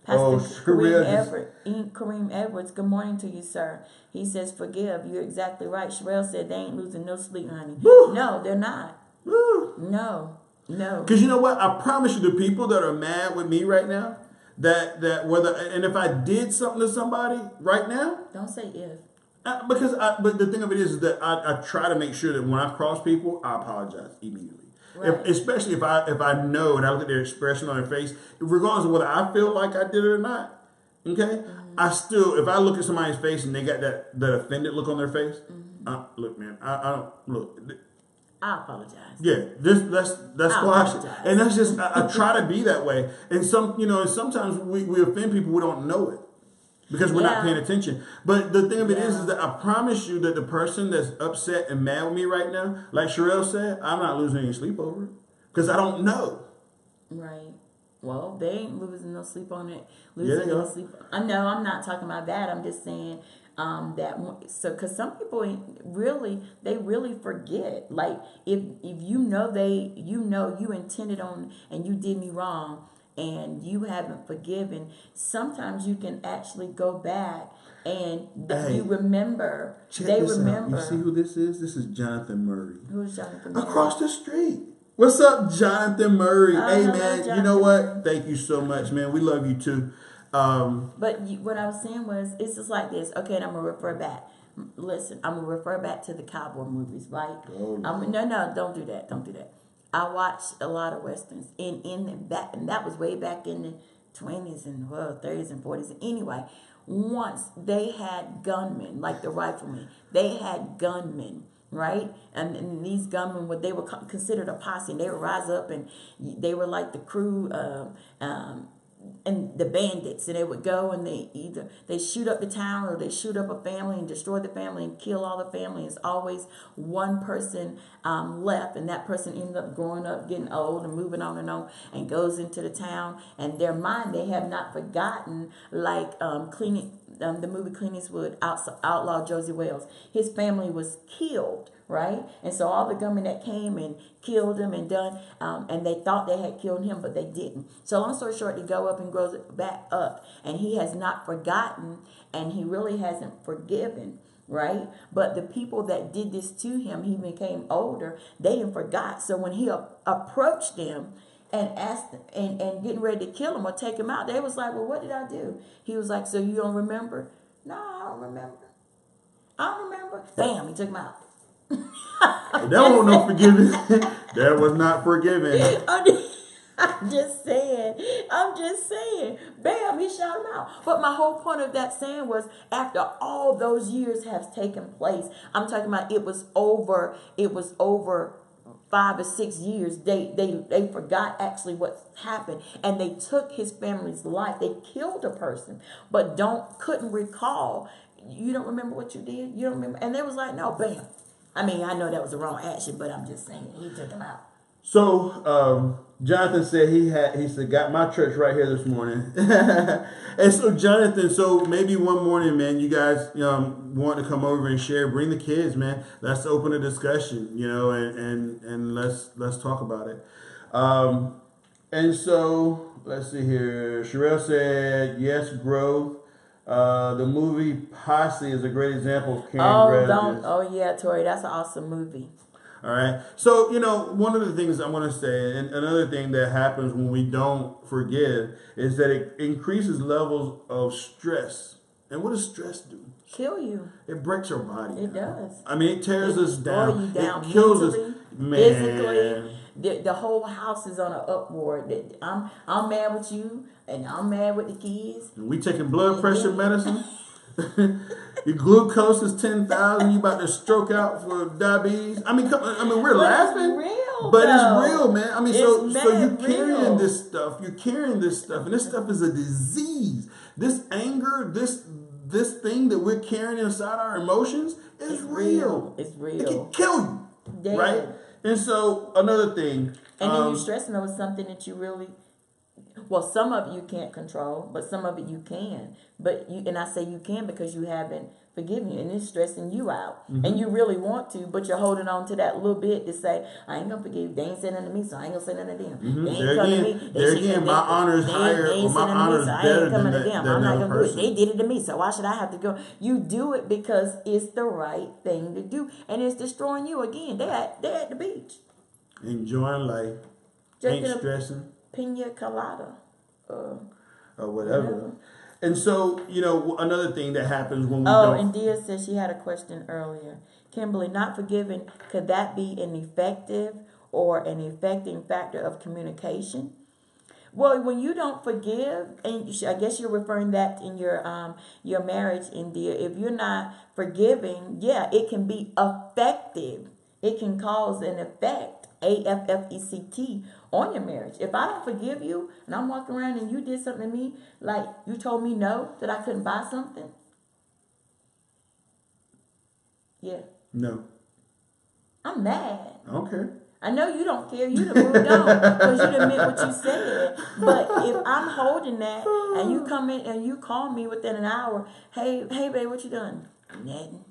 Pastor Kareem Edwards, good morning to you, sir. He says, forgive. You're exactly right. Sherelle said they ain't losing no sleep, honey. Woo. No, they're not. Woo. No. Because you know what? I promise you, the people that are mad with me right now, that whether, and if I did something to somebody right now. Don't say if. But the thing of it is that I try to make sure that when I cross people, I apologize immediately. Right. Especially if I know and I look at their expression on their face, regardless of whether I feel like I did it or not, okay? I still, if I look at somebody's face and they got that offended look on their face, look, man, I don't look. I apologize. Yeah, that's squash. And that's just I try to be that way. And sometimes we offend people we don't know it. Because we're not paying attention. But the thing of it is that I promise you that the person that's upset and mad with me right now, like Sherelle said, I'm not losing any sleep over it. Because I don't know. Right. Well, they ain't losing no sleep on it. Sleep. I know, I'm not talking about that. I'm just saying because some people really forget. Like if you intended on and you did me wrong, and you haven't forgiven, sometimes you can actually go back and you remember. They remember. You see who this is? This is Jonathan Murray. Who's Jonathan Murray? Across the street. What's up, Jonathan Murray? Hey, man, Jonathan. You know what? Thank you so much, man. We love you too. But what I was saying was, it's just like this. Okay, and I'm going to refer back. Listen, I'm going to refer back to the cowboy movies, right? Oh, no, don't do that. Don't do that. I watched a lot of westerns and that was way back in the 20s and 30s and 40s. Anyway, once they had gunmen, like the riflemen, they had gunmen, right? And these gunmen, they were considered a posse, and they would rise up and they were like the crew, and the bandits, and they would go and they shoot up the town or they shoot up a family and destroy the family and kill all the family. It's always one person left, and that person ended up growing up, getting old and moving on and goes into the town. And their mind, they have not forgotten, like the movie Clint Eastwood, Outlaw Josie Wales. His family was killed, right? And so all the gunmen that came and killed him and done, and they thought they had killed him, but they didn't. So long story short, they go up and grows back up, and he has not forgotten, and he really hasn't forgiven, right? But the people that did this to him, he became older, they didn't forgot. So when he approached them and asked and getting ready to kill him or take him out, they was like, well, what did I do? He was like, so you don't remember? No, I don't remember. Bam, he took him out. That was no forgiving. That was not forgiving. I'm just saying. Bam, he shot him out. But my whole point of that saying was, after all those years have taken place, I'm talking about it was over 5 or 6 years. They forgot actually what happened, and they took his family's life. They killed a person, but couldn't recall. You don't remember what you did? You don't remember? And they was like, no, bam. I mean, I know that was the wrong action, but I'm just saying he took him out. So Jonathan said he said got my church right here this morning. And so Jonathan, so maybe one morning, man, you guys want to come over and share, bring the kids, man. Let's open a discussion, and let's talk about it. And so let's see here. Sherelle said yes, growth. The movie Posse is a great example of caring. Oh yeah, Tori, that's an awesome movie. All right. So, one of the things I want to say, and another thing that happens when we don't forgive, is that it increases levels of stress. And what does stress do? Kill you. It breaks our body. It does. I mean, it tears us down. You down. It kills mentally, us. Man. Physically. The whole house is on an upward. I'm mad with you, and I'm mad with the kids. And we taking blood pressure medicine. Your glucose is 10,000. You about to stroke out for diabetes. I mean, we're laughing, but it's real, man. I mean, so you're carrying this stuff. You're carrying this stuff, and this stuff is a disease. This anger, this thing that we're carrying inside our emotions is real. It's real. It can kill you, right? And so another thing, and then you're stressing over something that you really. Well, some of it you can't control, but some of it you can. And I say you can because you haven't forgiven you, and it's stressing you out. Mm-hmm. And you really want to, but you're holding on to that little bit to say, I ain't gonna forgive you. They ain't saying nothing to me, so I ain't gonna say nothing to them. Mm-hmm. They ain't coming to me. There again, my honor is higher, or my honor is better than them. I'm not gonna do it. They did it to me, so why should I have to go? You do it because it's the right thing to do, and it's destroying you again. They're at the beach, enjoying life, ain't stressing. Pina colada, or whatever. And so, another thing that happens when we don't... and Dia said she had a question earlier. Kimberly, not forgiving, could that be an effective or an affecting factor of communication? Well, when you don't forgive, and I guess you're referring that in your marriage, India, if you're not forgiving, it can be effective. It can cause an effect, AFFECT, on your marriage. If I don't forgive you and I'm walking around and you did something to me, like you told me no, that I couldn't buy something. Yeah. No. I'm mad. Okay. I know you don't care. You done moved on because you done meant what you said. But if I'm holding that and you come in and you call me within an hour, hey babe, what you done? Nothing.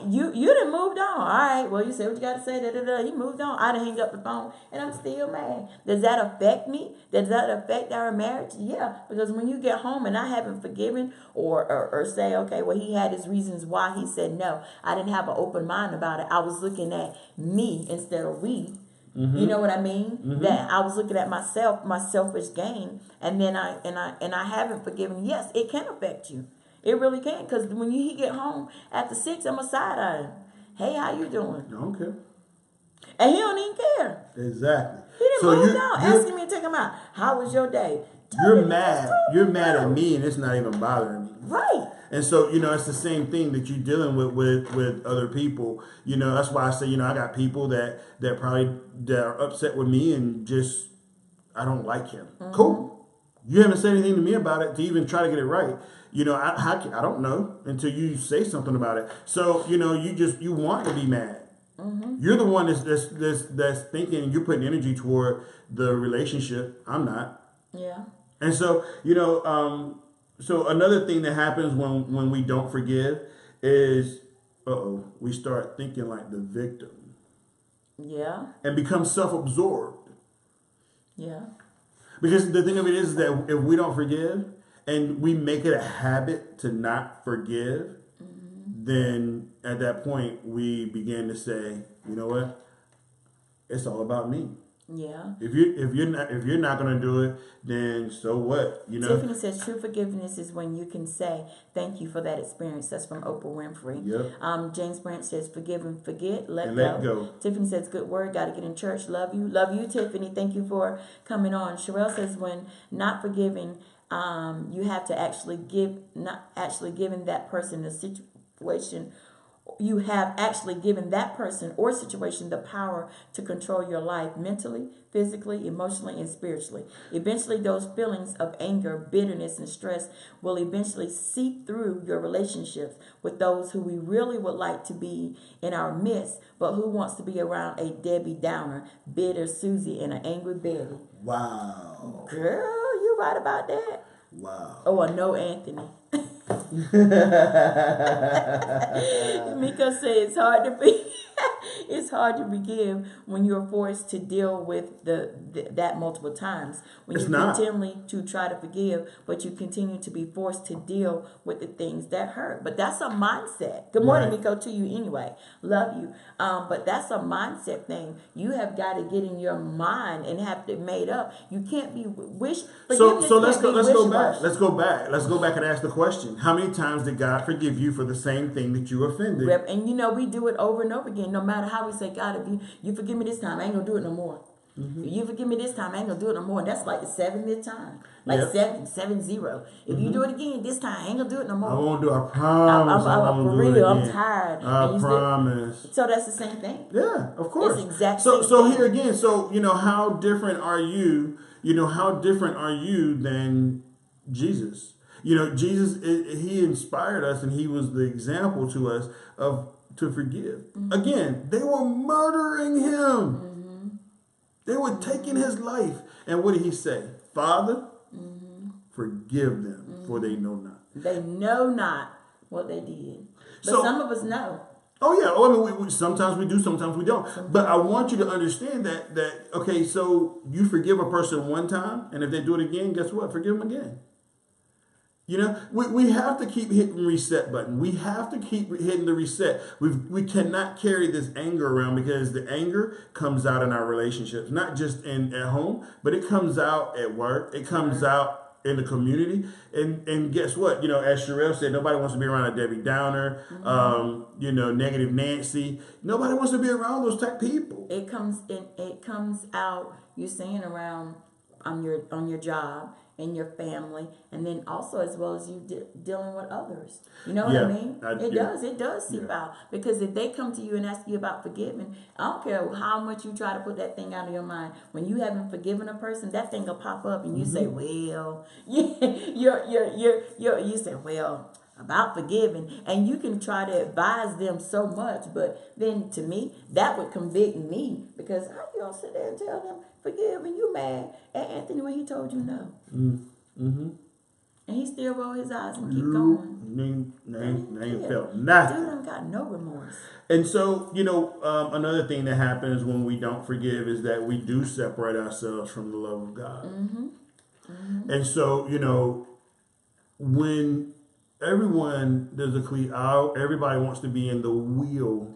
You done moved on. All right. Well, you said what you got to say. You moved on. I done hang up the phone, and I'm still mad. Does that affect me? Does that affect our marriage? Yeah. Because when you get home and I haven't forgiven or say, okay, well, he had his reasons why he said no. I didn't have an open mind about it. I was looking at me instead of we. Mm-hmm. You know what I mean? Mm-hmm. That I was looking at myself, my selfish gain, and then I haven't forgiven. Yes, it can affect you. It really can, because when he get home after 6, I'm a side eye him. Hey, how you doing? Okay. And he don't even care. Exactly. He didn't move down, asking me to take him out. How was your day? You're mad. You're mad at me, and it's not even bothering me. Right. And so, it's the same thing that you're dealing with other people. That's why I say, I got people that are upset with me and just, I don't like him. Mm-hmm. Cool. You haven't said anything to me about it to even try to get it right. I don't know until you say something about it. So, you want to be mad. Mm-hmm. You're the one that's thinking, you're putting energy toward the relationship. I'm not. Yeah. And so, so another thing that happens when we don't forgive is, we start thinking like the victim. Yeah. And become self-absorbed. Yeah. Because the thing of it is that if we don't forgive, and we make it a habit to not forgive, mm-hmm. then at that point we begin to say, you know what? It's all about me. Yeah. If you're not gonna do it, then so what? You know. Tiffany says true forgiveness is when you can say thank you for that experience. That's from Oprah Winfrey. Yep. James Branch says forgive and forget, let go. go. Tiffany says good word. Got to get in church. Love you, Tiffany. Thank you for coming on. Sherelle says when not forgiving, you have to actually giving that person the situation. You have actually given that person or situation the power to control your life mentally, physically, emotionally, and spiritually. Eventually, those feelings of anger, bitterness, and stress will eventually seep through your relationships with those who we really would like to be in our midst, but who wants to be around a Debbie Downer, bitter Susie, and an angry Betty. Wow. Girl, you right about that. Wow. Oh, a no Anthony. Miko said it's hard to be it's hard to forgive when you're forced to deal with that multiple times. When you continually to try to forgive, but you continue to be forced to deal with the things that hurt. But that's a mindset. Good morning, Miko, to you anyway. Love you. But that's a mindset thing. You have got to get in your mind and have it made up. You can't be So let's go back. Let's go back and ask the question. How many times did God forgive you for the same thing that you offended? And we do it over and over again. No matter how we say, God, if you forgive me this time, I ain't gonna do it no more. Mm-hmm. If you forgive me this time, I ain't gonna do it no more. And that's like the 70th time. Like 7-0. If you do it again this time, I ain't gonna do it no more. I won't do it. I promise. I'm for real. I'm tired. I promise. So that's the same thing. Yeah, of course. It's exactly. So here again. So how different are you? How different are you than Jesus? Jesus, he inspired us, and he was the example to us to forgive. Mm-hmm. Again, they were murdering him. Mm-hmm. They were taking his life. And what did he say? Father, forgive them, for they know not. They know not what they did. But some of us know. Oh yeah. I mean, we sometimes we do, sometimes we don't. But I want you to understand that okay, so you forgive a person one time, and if they do it again, guess what? Forgive them again. We have to keep hitting the reset button. We have to keep hitting the reset. We cannot carry this anger around, because the anger comes out in our relationships, not just at home, but it comes out at work. It comes out in the community. And guess what? As Sherelle said, nobody wants to be around a Debbie Downer, negative Nancy. Nobody wants to be around those type people. It comes out, you're saying, around on your job, in your family, and then also as well as you dealing with others. You know what I mean? It does seep out, because if they come to you and ask you about forgiving, I don't care how much you try to put that thing out of your mind. When you haven't forgiven a person, that thing will pop up, and you say, "Well, you say, well, about forgiving," and you can try to advise them so much, but then to me that would convict me, because how you gonna sit there and tell them forgive and you mad at Anthony when he told you no? Mm-hmm. And he still roll his eyes and keep going. Ain't felt nothing. Dude ain't got no remorse. And so another thing that happens when we don't forgive is that we do separate ourselves from the love of God. Mm-hmm. Mm-hmm. And so when everybody wants to be in the will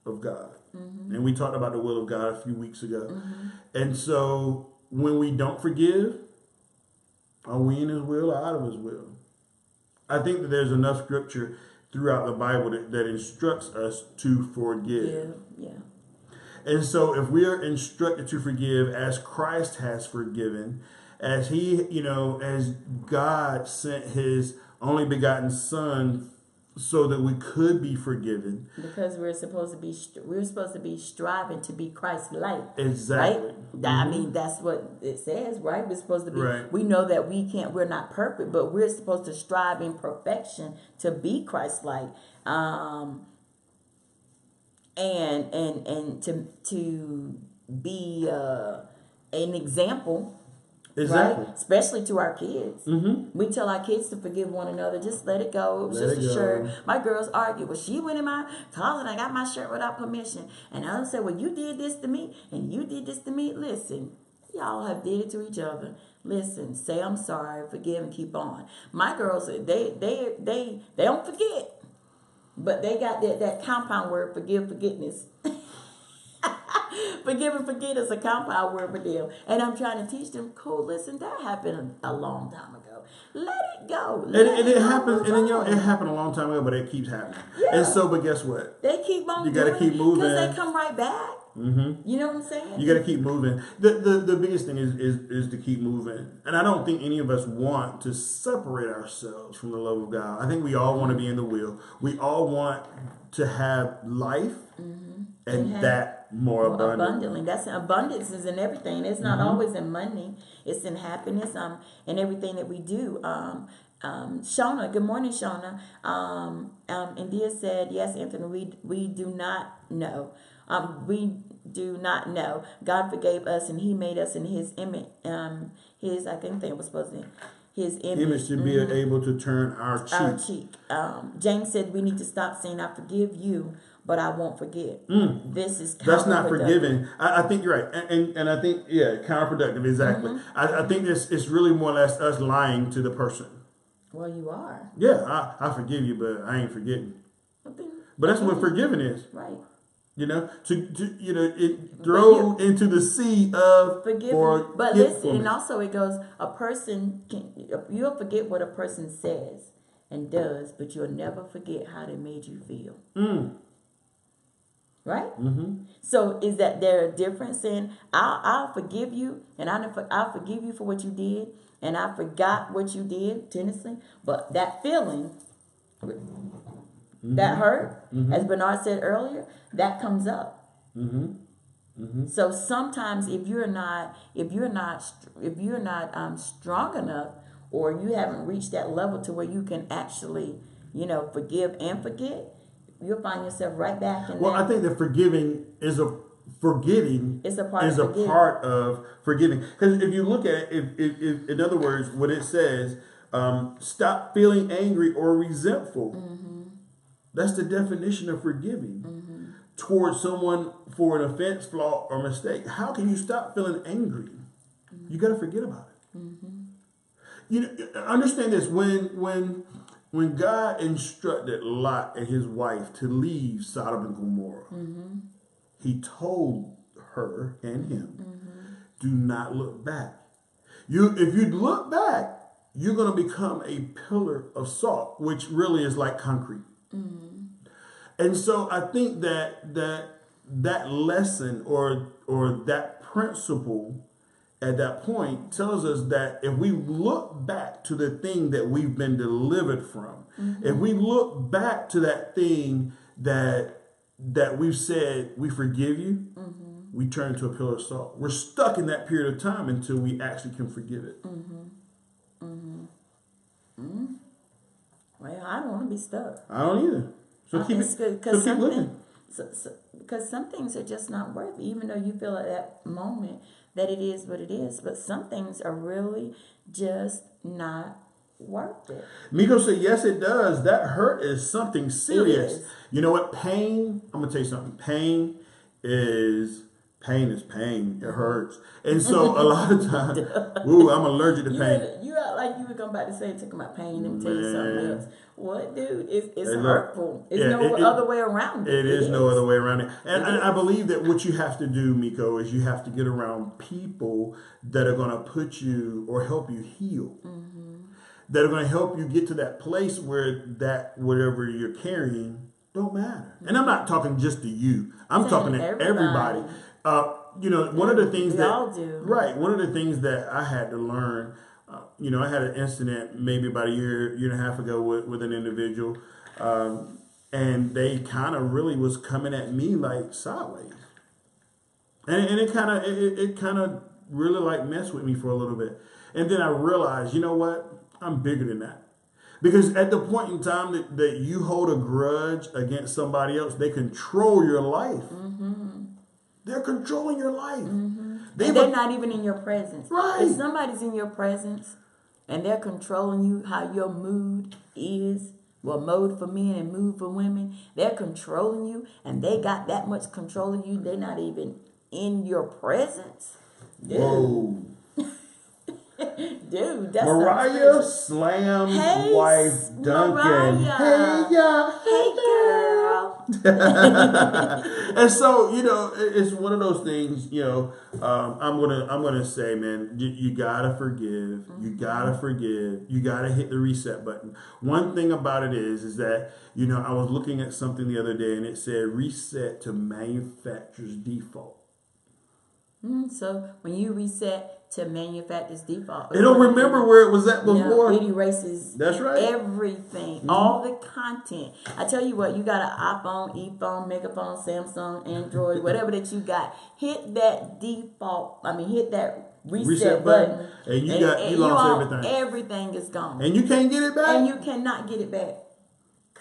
of God. Mm-hmm. And we talked about the will of God a few weeks ago. Mm-hmm. And so when we don't forgive, are we in his will or out of his will? I think that there's enough scripture throughout the Bible that instructs us to forgive. Yeah. And so if we are instructed to forgive as Christ has forgiven, as as God sent his only begotten Son so that we could be forgiven, because we're supposed to be striving to be Christ-like. Exactly. Right? Mm-hmm. I mean, that's what it says, right? We're supposed to be. Right. We know that we're not perfect, but we're supposed to strive in perfection to be Christ-like, and to be an example. Exactly. Right? Especially to our kids. Mm-hmm. We tell our kids to forgive one another. Just let it go. It was just a shirt. My girls argue. Well, she went in my closet. I got my shirt without permission. And I said, well, you did this to me. And you did this to me. Listen, y'all have did it to each other. Listen, say I'm sorry, forgive, and keep on. My girls, they don't forget. But they got that compound word, forgive, forgiveness. Forgive and forget is a compound word for them. And I'm trying to teach them, cool, listen, that happened a long time ago. Let it go. And it happened, and then, it happened a long time ago, but it keeps happening. Yeah. And so, but guess what? They keep on. You got to keep moving. Because they come right back. Mm-hmm. You know what I'm saying? You got to keep moving. The biggest thing is to keep moving. And I don't think any of us want to separate ourselves from the love of God. I think we all want to be in the will. We all want to have life and that more abundantly. That's abundance is in everything. It's not always in money. It's in happiness. In everything that we do. Shona, good morning, Shona. India said, yes, Anthony, we do not know. We do not know. God forgave us, and He made us in His image. I think that was supposed to be His image to be able to turn our cheek. James said we need to stop saying, "I forgive you, but I won't forget." This is that's not forgiving. I think you're right, and I think counterproductive. Exactly. I think it's really more or less us lying to the person. Well, you are. Yeah, I forgive you, but I ain't forgetting. But that's what forgiving is, right? Throw into the sea of forgiveness. But listen, and also it goes, you'll forget what a person says and does, but you'll never forget how they made you feel. Right? Mm-hmm. So is that there a difference in I'll forgive you, and I'll forgive you for what you did, and I forgot what you did, Tennessee, but that feeling, that hurt, as Bernard said earlier, that comes up. So sometimes if you're not strong enough, or you haven't reached that level to where you can actually, forgive and forget, you'll find yourself right back in. Well, I think that forgiving is forgetting is a part of forgiving. Because if you look at it, if in other words, what it says, stop feeling angry or resentful. That's the definition of forgiving towards someone for an offense, flaw, or mistake. How can you stop feeling angry? You got to forget about it. Understand this: when God instructed Lot and his wife to leave Sodom and Gomorrah, He told her and him, "Do not look back. If you look back, you're going to become a pillar of salt, which really is like concrete." And so I think that lesson or that principle at that point tells us that if we look back to the thing that we've been delivered from, if we look back to that thing that we've said we forgive you, we turn into a pillar of salt. We're stuck in that period of time until we actually can forgive it. Well, I don't want to be stuck. I don't either. So keep looking. Because some things are just not worth it, even though you feel at that moment that it is what it is. But some things are really just not worth it. Miko said, yes, it does. That hurt is something serious. You know what? Pain, I'm going to tell you something. Pain is pain. It hurts. And so a lot of times, I'm allergic to pain. You act like you were about to say talking about pain. Let me tell you something else. What, dude? It's hurtful. It's no other way around it. It is no other way around it. And I believe that what you have to do, Miko, is you have to get around people that are going to put you or help you heal. That are going to help you get to that place where that whatever you're carrying don't matter. And I'm not talking just to you. I'm talking to everybody. One of the things one of the things that I had to learn, I had an incident maybe about a year and a half ago with an individual, and they kind of really was coming at me like sideways, and it kind of really like messed with me for a little bit, and then I realized, you know what, I'm bigger than that. Because at the point in time that you hold a grudge against somebody else, they control your life. They're controlling your life. They're not even in your presence. Right. If somebody's in your presence and they're controlling you, how your mood is, well, mode for men and mood for women, they're controlling you and they got that much control of you, they're not even in your presence. Dude. Whoa. Dude, that's Mariah Slam's wife, Duncan. Mariah. Hey, y'all. Hey, girl. And so, it's one of those things, I'm gonna say, man, you gotta forgive. You gotta forgive. You gotta hit the reset button. One thing about it is that, I was looking at something the other day and it said reset to manufacturer's default. So when you reset to manufacturer's default, it don't remember where it was at before. No, it erases. That's right. Everything, all the content. I tell you what, you got an iPhone, ePhone, Megaphone, Samsung, Android, whatever that you got. Hit that default. Hit that reset button, and you lost everything. Everything is gone, and you can't get it back. And you cannot get it back.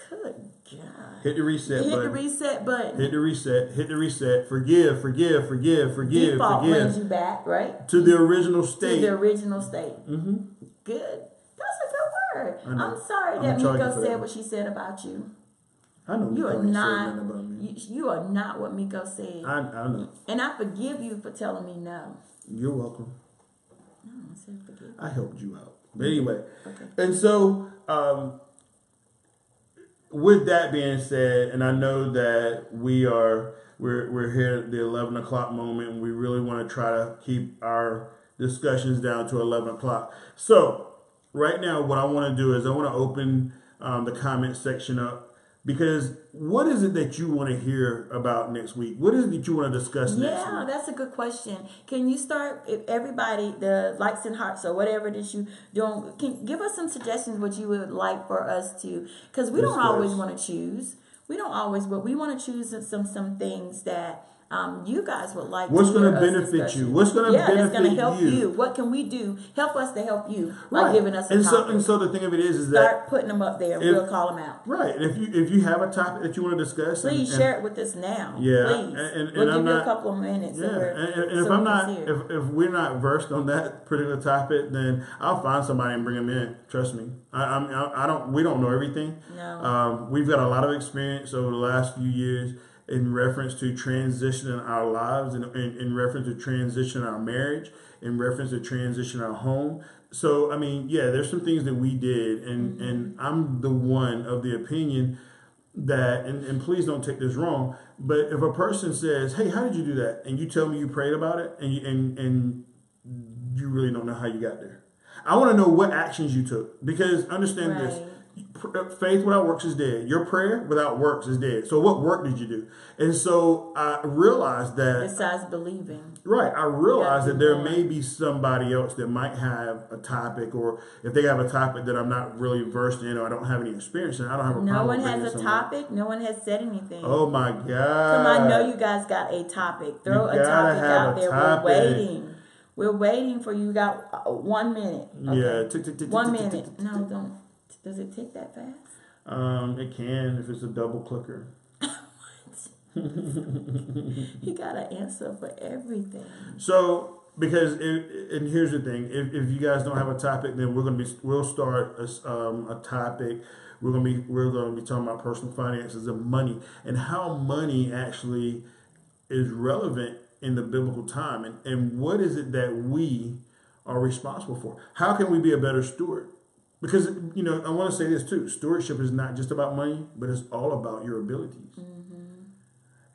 Good God. Hit the reset button. Hit the reset button. Hit the reset. Hit the reset. Forgive. Default brings you back, right? To the original state. Mm-hmm. Good. That's a good word. I'm sorry that Miko said what she said about you. I know you are not. About me. You are not what Miko said. I know. And I forgive you for telling me no. You're welcome. No, I said forgive. I helped you out. But anyway. Okay. And so, with that being said, and I know that we're here at the 11 o'clock moment, and we really want to try to keep our discussions down to 11 o'clock. So right now, what I want to do is I want to open the comment section up, because what is it that you want to hear about next week? What is it that you want to discuss next week? Yeah, that's a good question. Can you start, if everybody, the likes and hearts or whatever that you don't, can give us some suggestions what you would like for us to, because we don't always want to choose. We don't always, but we want to choose some things that you guys would like. What's going to benefit you? What's going to benefit that's going to help you. What can we do? Help us to help you by giving us a topic. And so the thing of it is start that putting them up there. We'll call them out. Right. And if you have a topic that you want to discuss, please share it with us now. Yeah. Please. And we'll give you a couple of minutes. Yeah. If we're not versed on that particular topic, then I'll find somebody and bring them in. Trust me. We don't know everything. No. We've got a lot of experience over the last few years in reference to transitioning our lives, in reference to transitioning our marriage, in reference to transitioning our home. So, there's some things that we did, and I'm the one of the opinion that, and please don't take this wrong, but if a person says, hey, how did you do that? And you tell me you prayed about it, and you really don't know how you got there. I want to know what actions you took, because understand this. Faith without works is dead. Your prayer without works is dead. So what work did you do? And so I realized that, besides believing, right, I realized that there may be somebody else that might have a topic, or if they have a topic that I'm not really versed in, or I don't have any experience in, I don't have a problem. No one has a topic. No one has said anything. Oh my God. Come on, I know you guys got a topic. Throw a topic out there. We're waiting. We're waiting for you. Got 1 minute. Okay. Yeah. 1 minute. No, don't. Does it take that fast? It can if it's a double clicker. He got an answer for everything. So, and here's the thing: if you guys don't have a topic, then we'll start a topic. We're gonna be talking about personal finances and money, and how money actually is relevant in the biblical time, and what is it that we are responsible for? How can we be a better steward? Because, I want to say this too. Stewardship is not just about money, but it's all about your abilities. Mm-hmm.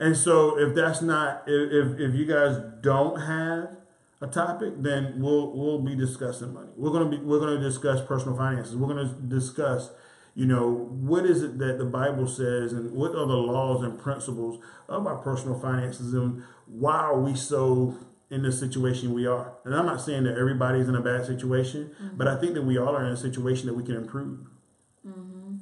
And so if that's not, if you guys don't have a topic, then we'll be discussing money. We're going to discuss personal finances. We're going to discuss, what is it that the Bible says, and what are the laws and principles of our personal finances, and why are we so in the situation we are. And I'm not saying that everybody's in a bad situation, but I think that we all are in a situation that we can improve. Mm-hmm.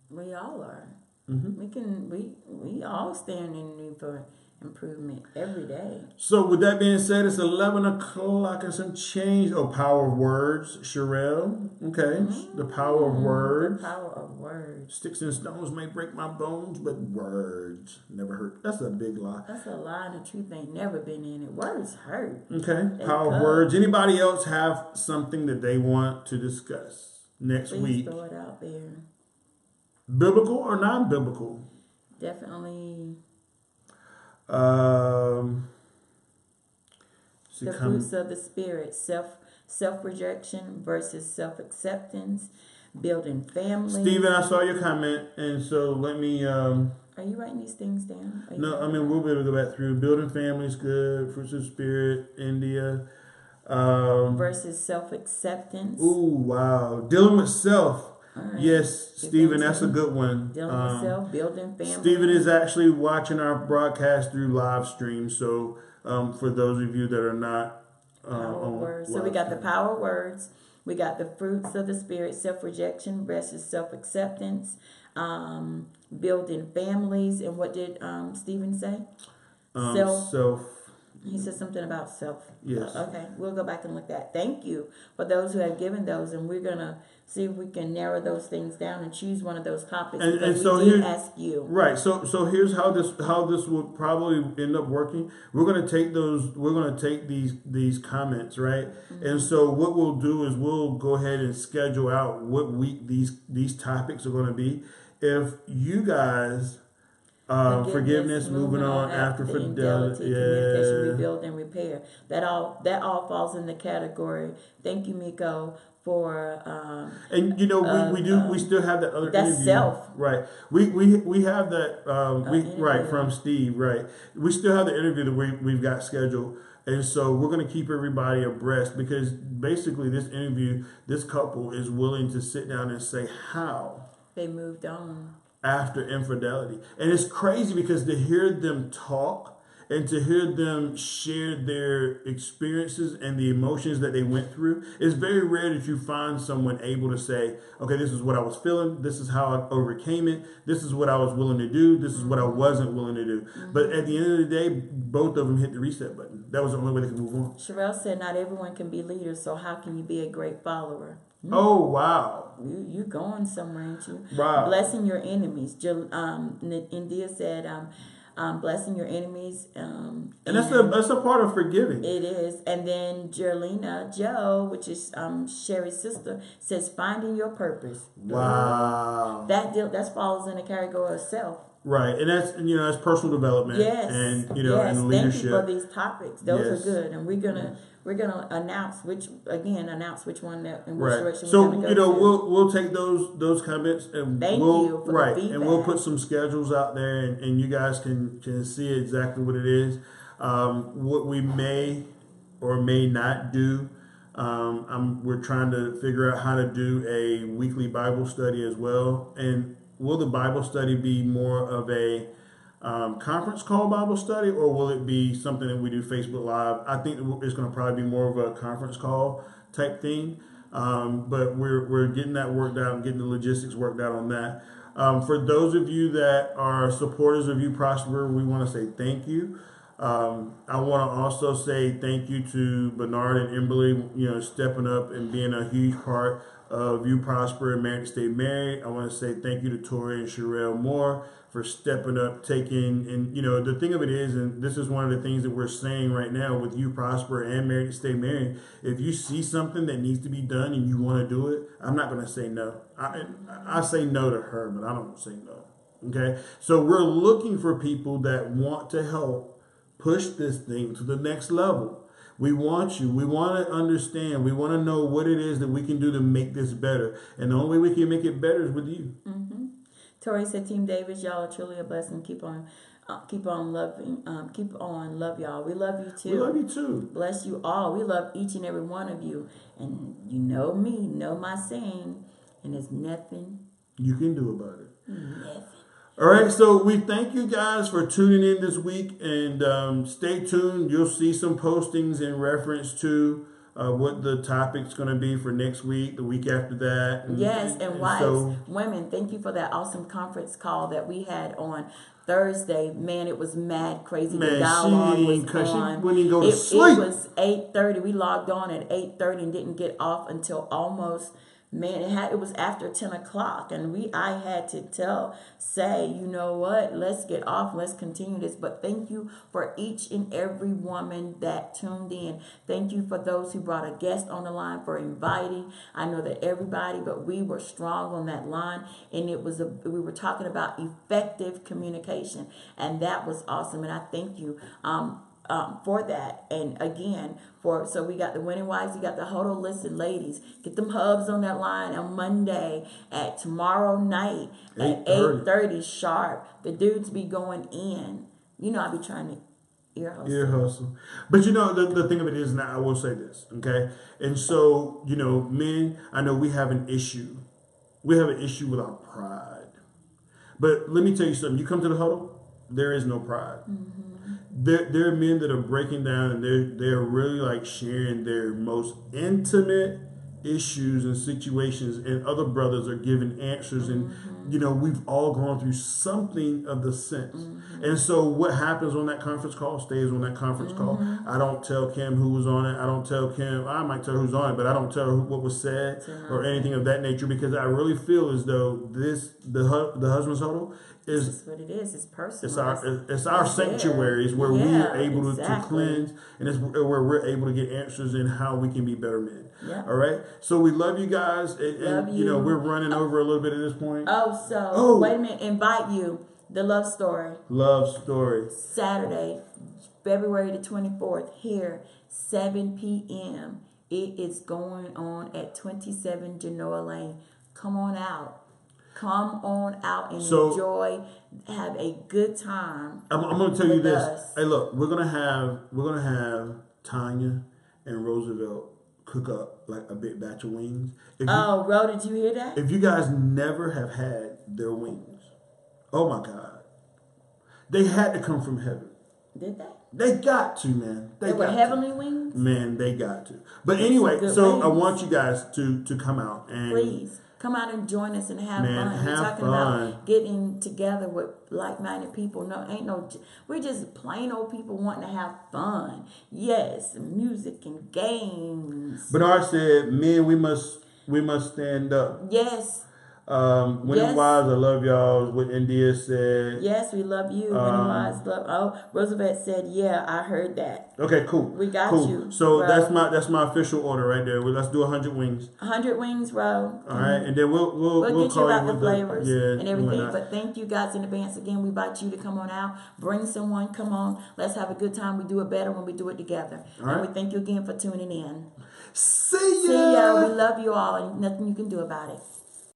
We all are. Mm-hmm. We all stand in need for improvement every day. So with that being said, it's 11 o'clock and some change. Oh, power of words, Sherelle. Okay. Mm-hmm. The power of words. The power of words. Sticks and stones may break my bones, but words never hurt. That's a big lie. That's a lie, and the truth ain't never been in it. Words hurt. Okay. Power of words. Anybody else have something that they want to discuss next week? Please throw it out there. Biblical or non-biblical? Definitely. The fruits of the spirit: self rejection versus self acceptance, building families. Stephen, I saw your comment, and so let me. Are you writing these things down? No, I mean we'll be able to go back through building families, good, fruits of spirit, India. Versus self-acceptance. Ooh, wow. Dealing with self. Right. Yes, Stephen, that's a good one. Dealing with self, building family. Stephen is actually watching our broadcast through live stream. So for those of you that are not on words. So we got the power words. We got the fruits of the spirit, self-rejection versus self-acceptance, building families. And what did Stephen say? Self. He said something about self. Yes. Okay, we'll go back and look at that. Thank you for those who have given those, and we're gonna see if we can narrow those things down and choose one of those topics. And so we did ask you. Right. So here's how this will probably end up working. We're gonna take those. We're gonna take these comments, right? Mm-hmm. And so what we'll do is we'll go ahead and schedule out what week these topics are going to be. If you guys. Forgiveness, moving on after fidelity, communication, rebuild and repair. That all falls in the category. Thank you, Miko, for and we still have that other that's interview. Self. Right. We have that right from Steve, right. We still have the interview that we've got scheduled. And so we're going to keep everybody abreast because basically this interview, this couple is willing to sit down and say how they moved on after infidelity. And it's crazy because to hear them talk and to hear them share their experiences and the emotions that they went through, it's very rare that you find someone able to say, okay, this is what I was feeling, this is how I overcame it, this is what I was willing to do, this is what I wasn't willing to do. Mm-hmm. But at the end of the day, both of them hit the reset button. That was the only way they could move on. Sherelle said, not everyone can be leaders, so how can you be a great follower? Oh, wow. You going somewhere, ain't you? Wow. Blessing your enemies. India said, blessing your enemies. And that's a part of forgiving. It is. And then Jerlina Joe, which is Sherry's sister, says finding your purpose. Wow. That falls in the category of self. Right, and that's personal development. Yes, and and leadership. Thank you for these topics. Those are good, and we're gonna announce which one that in which direction so, we're gonna go. So we'll take those comments and thank you for the feedback. And we'll put some schedules out there, and you guys can see exactly what it is, what we may or may not do. We're trying to figure out how to do a weekly Bible study as well, and. Will the Bible study be more of a conference call Bible study, or will it be something that we do Facebook Live? I think it's going to probably be more of a conference call type thing, but we're getting that worked out and getting the logistics worked out on that. For those of you that are supporters of You Prosper, we want to say thank you. I want to also say thank you to Bernard and Emberly, stepping up and being a huge part of You Prosper and Married to Stay Married. I want to say thank you to Tori and Sherelle Moore for stepping up, taking, and the thing of it is, and this is one of the things that we're saying right now with You Prosper and Married to Stay Married, if you see something that needs to be done and you want to do it, I'm not going to say no. I say no to her, but I don't say no. Okay? So we're looking for people that want to help push this thing to the next level. We want you. We want to understand. We want to know what it is that we can do to make this better. And the only way we can make it better is with you. Mm-hmm. Tori said, Team Davis, y'all are truly a blessing. Keep on loving. Keep on. Love y'all. We love you too. We love you too. Bless you all. We love each and every one of you. And you know me, know my saying, and there's nothing you can do about it. Nothing. All right, so we thank you guys for tuning in this week, and stay tuned. You'll see some postings in reference to what the topic's going to be for next week, the week after that. And wives, women, thank you for that awesome conference call that we had on Thursday. Man, it was mad crazy. The dialogue was on. She wouldn't go to sleep. It was 8:30. We logged on at 8:30 and didn't get off until almost. Man, it was after 10 o'clock, and I had to say, you know what, let's get off, let's continue this. But thank you for each and every woman that tuned in. Thank you for those who brought a guest on the line, for inviting. I know that everybody, but we were strong on that line, and we were talking about effective communication, and that was awesome. And I thank you. for that. And again, so we got the winning wives, you got the huddle. Listen, ladies, get them hubs on that line on Monday at tomorrow night at 8:30 sharp. The dudes be going in. You know, I be trying to ear hustle. But you know, the thing of it is, now I will say this, okay? And so, you know, men, I know we have an issue. We have an issue with our pride. But let me tell you something. You come to the huddle, there is no pride. Mm-hmm. There are men that are breaking down, and they're really like sharing their most intimate issues and situations, and other brothers are giving answers. And you know, we've all gone through something of the sense. And so what happens on that conference call stays on that conference call. I don't tell Kim who was on it. I don't tell Kim, I might tell her who's on it, but I don't tell her what was said or anything of that nature, because I really feel as though the husband's huddle is what it is. It's personal. It's our sanctuaries where we are able to cleanse, and it's where we're able to get answers in how we can be better men. Yeah. All right. So we love you guys, and you know, we're running over a little bit at this point. Wait a minute. Invite you. The Love Story. Love Story. Saturday, February the 24th, here, 7 p.m. It is going on at 27 Genoa Lane. Come on out. Come on out and enjoy. Have a good time. I'm going to tell you this. Hey, look, we're gonna have Tanya and Roosevelt cook up like a big batch of wings. Ro, did you hear that? If you guys never have had their wings, oh my God, they had to come from heaven. Did they? They got to, man. They were heavenly wings? Man, they got to. But anyway, so wings. I want you guys to come out and please come out and join us and have fun. We're talking about getting together with like-minded people. We're just plain old people wanting to have fun. Yes, music and games. Bernard said, "Men, we must stand up." Yes. Winning Wives, I love y'all. What India said. Yes, we love you. Winning Wives, Roosevelt said, yeah, I heard that. Okay, cool. We got you. So bro. that's my official order right there. Let's do 100 wings. 100 wings, Ro. All right, and then we'll get call you about the flavors and everything. But thank you guys in advance. Again, we invite you to come on out. Bring someone. Come on. Let's have a good time. We do it better when we do it together. All right. And we thank you again for tuning in. See ya. See ya. We love you all, and nothing you can do about it.